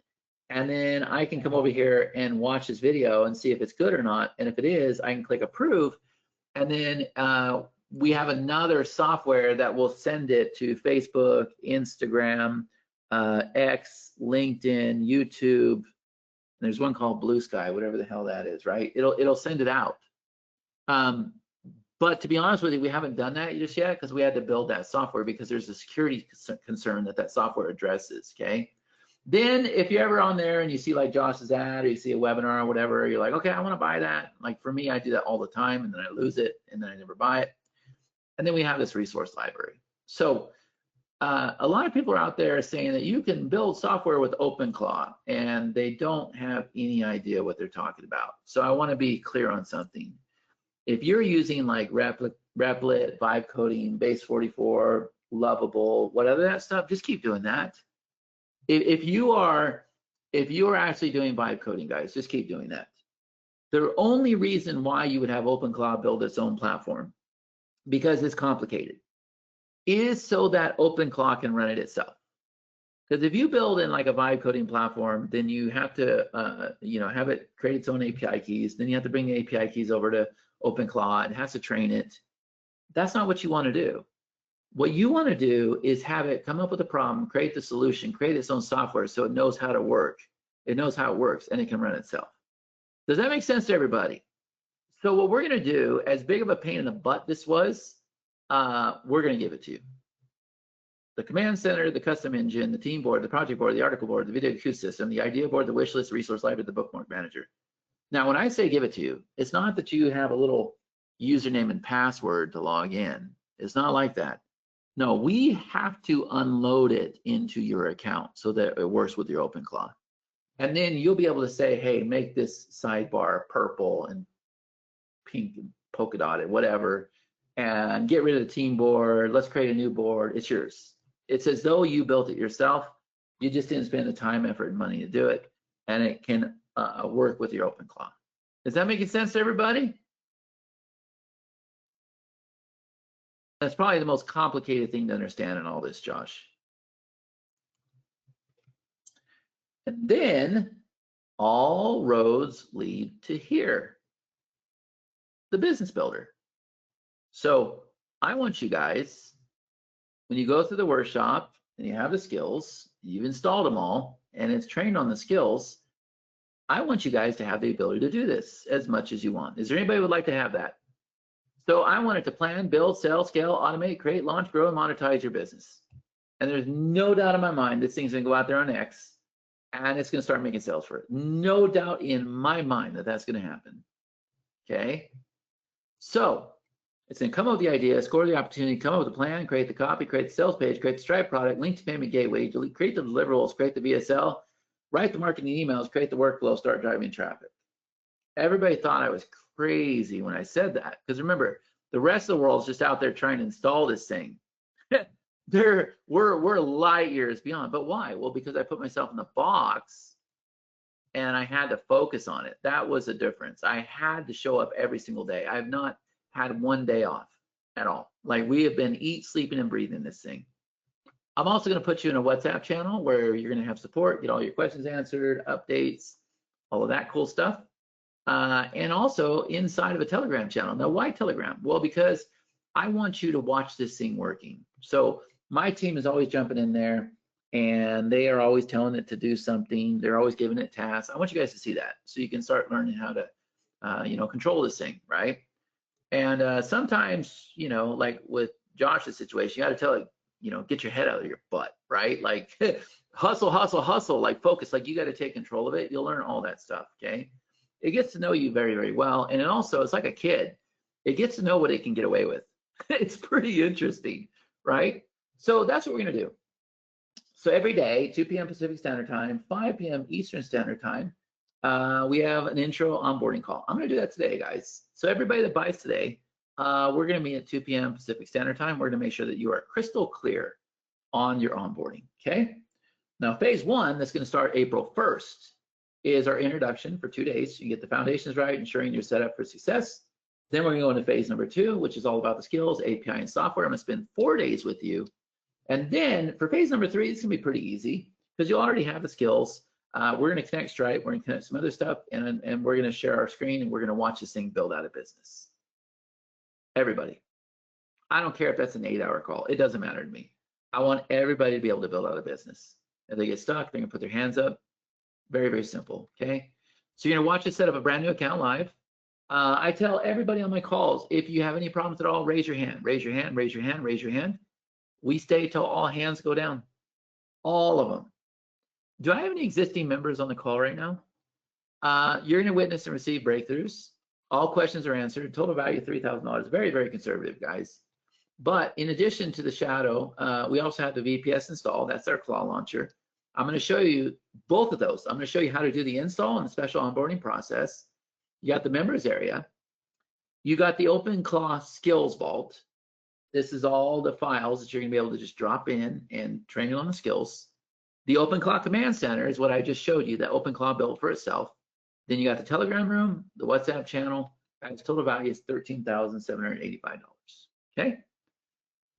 And then I can come over here and watch this video and see if it's good or not. And if it is, I can click approve. And then we have another software that will send it to Facebook, Instagram, X, LinkedIn, YouTube. There's one called Blue Sky, whatever the hell that is, right? It'll send it out. But to be honest with you, we haven't done that just yet because we had to build that software because there's a security concern that software addresses, okay? Then if you're ever on there and you see like Josh's ad or you see a webinar or whatever, you're like, okay, I want to buy that. Like for me, I do that all the time and then I lose it and then I never buy it. And then we have this resource library. So a lot of people are out there saying that you can build software with OpenClaw and they don't have any idea what they're talking about. So I want to be clear on something. If you're using like Replit, Vibe Coding, Base 44, Lovable, whatever that stuff, just keep doing that. If you are actually doing vibe coding, guys, just keep doing that. The only reason why you would have OpenClaw build its own platform, because it's complicated, is so that OpenClaw can run it itself. Because if you build in like a vibe coding platform, then you have to have it create its own API keys. Then you have to bring the API keys over to OpenClaw. It has to train it. That's not what you want to do. What you want to do is have it come up with a problem, create the solution, create its own software so it knows how to work. It knows how it works, and it can run itself. Does that make sense to everybody? So what we're going to do, as big of a pain in the butt this was, we're going to give it to you. The command center, the custom engine, the team board, the project board, the article board, the video queue system, the idea board, the wish list, resource library, the bookmark manager. Now, when I say give it to you, it's not that you have a little username and password to log in. It's not like that. No, we have to unload it into your account so that it works with your OpenClaw. And then you'll be able to say, hey, make this sidebar purple and pink and polka dotted, whatever, and get rid of the team board. Let's create a new board. It's yours. It's as though you built it yourself. You just didn't spend the time, effort, and money to do it, and it can work with your OpenClaw. Is that making sense to everybody? That's probably the most complicated thing to understand in all this, Josh. And then all roads lead to here, the business builder. So I want you guys, when you go through the workshop and you have the skills, you've installed them all, and it's trained on the skills, I want you guys to have the ability to do this as much as you want. Is there anybody who would like to have that? So I want it to plan, build, sell, scale, automate, create, launch, grow, and monetize your business. And there's no doubt in my mind this thing's gonna go out there on X and it's gonna start making sales for it. No doubt in my mind that that's gonna happen, okay? So it's gonna come up with the idea, score the opportunity, come up with a plan, create the copy, create the sales page, create the Stripe product, link to payment gateway, create the deliverables, create the VSL, write the marketing emails, create the workflow, start driving traffic. Everybody thought I was crazy when I said that, because remember, the rest of the world's just out there trying to install this thing. We're light years beyond. But why? Well, because I put myself in the box and I had to focus on it. That was the difference. I had to show up every single day. I have not had one day off at all. Like, we have been eat, sleeping, and breathing this thing. I'm also going to put you in a WhatsApp channel where you're going to have support, get all your questions answered, updates, all of that cool stuff. And also inside of a Telegram channel. Now, why Telegram? Well, because I want you to watch this thing working. So my team is always jumping in there and they are always telling it to do something. They're always giving it tasks. I want you guys to see that so you can start learning how to, control this thing, right? And sometimes, like with Josh's situation, you got to tell it, get your head out of your butt, right? Like hustle, hustle, hustle, like focus, like you got to take control of it. You'll learn all that stuff, okay? It gets to know you very, very well. And it also, it's like a kid. It gets to know what it can get away with. It's pretty interesting, right? So that's what we're going to do. So every day, 2 p.m. Pacific Standard Time, 5 p.m. Eastern Standard Time, we have an intro onboarding call. I'm going to do that today, guys. So everybody that buys today, we're going to meet at 2 p.m. Pacific Standard Time. We're going to make sure that you are crystal clear on your onboarding, okay? Now, phase one, that's going to start April 1st, is our introduction for 2 days. You get the foundations right, ensuring you're set up for success. Then we're going to go into phase number 2, which is all about the skills, API, and software. I'm going to spend 4 days with you. And then for phase number 3, it's going to be pretty easy because you already have the skills. We're going to connect Stripe. We're going to connect some other stuff, and we're going to share our screen, and we're going to watch this thing build out a business. Everybody. I don't care if that's an 8-hour call. It doesn't matter to me. I want everybody to be able to build out a business. If they get stuck, they're going to put their hands up. Very, very simple, okay? So you're gonna watch us set up a brand new account live. I tell everybody on my calls, if you have any problems at all, raise your hand, raise your hand, raise your hand, raise your hand. We stay till all hands go down, all of them. Do I have any existing members on the call right now? You're gonna witness and receive breakthroughs. All questions are answered, total value $3,000. Very, very conservative, guys. But in addition to the Shadow, we also have the VPS install. That's our Claw launcher. I'm going to show you both of those. I'm going to show you how to do the install and the special onboarding process. You got the members area. You got the OpenClaw skills vault. This is all the files that you're going to be able to just drop in and train you on the skills. The OpenClaw command center is what I just showed you that OpenClaw built for itself. Then you got the Telegram room, the WhatsApp channel. Its total value is $13,785. Okay.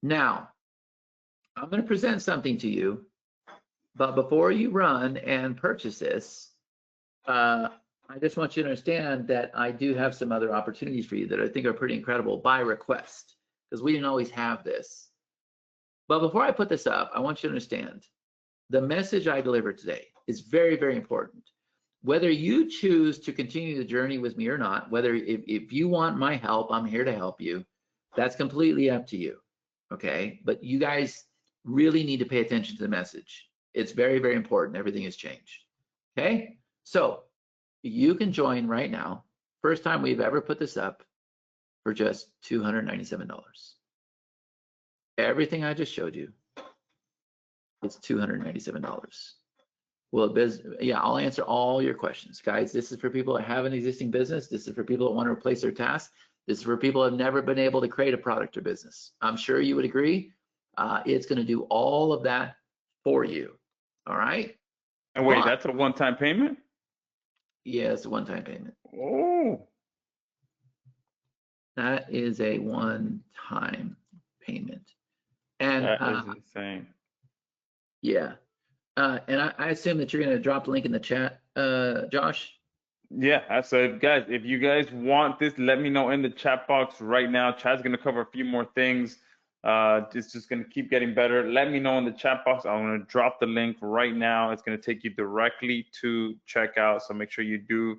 Now, I'm going to present something to you. But before you run and purchase this, I just want you to understand that I do have some other opportunities for you that I think are pretty incredible by request, because we didn't always have this. But before I put this up, I want you to understand the message I delivered today. is very, very important. Whether you choose to continue the journey with me or not, whether if you want my help, I'm here to help you. That's completely up to you. Okay. But you guys really need to pay attention to the message. It's very, very important. Everything has changed. Okay. So you can join right now. First time we've ever put this up for just $297. Everything I just showed you, it's $297. Well, yeah, I'll answer all your questions. Guys, this is for people that have an existing business. This is for people that want to replace their tasks. This is for people that have never been able to create a product or business. I'm sure you would agree. It's going to do all of that for you. All right? And wait, that's a one-time payment? Yeah, it's a one-time payment. Oh. That is a one-time payment. And That is insane. Yeah. And I assume that you're going to drop the link in the chat, Josh? Yeah, so guys, if you guys want this, let me know in the chat box right now. Chad's going to cover a few more things. It's just going to keep getting better. Let me know in the chat box. I'm going to drop the link right now. It's going to take you directly to checkout. So make sure you do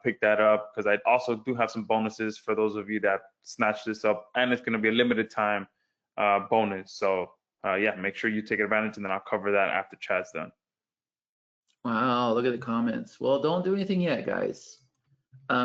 pick that up, because I also do have some bonuses for those of you that snatch this up, and it's going to be a limited time bonus. So yeah, make sure you take advantage, and then I'll cover that after Chad's done. Wow, look at the comments. Well, don't do anything yet, guys.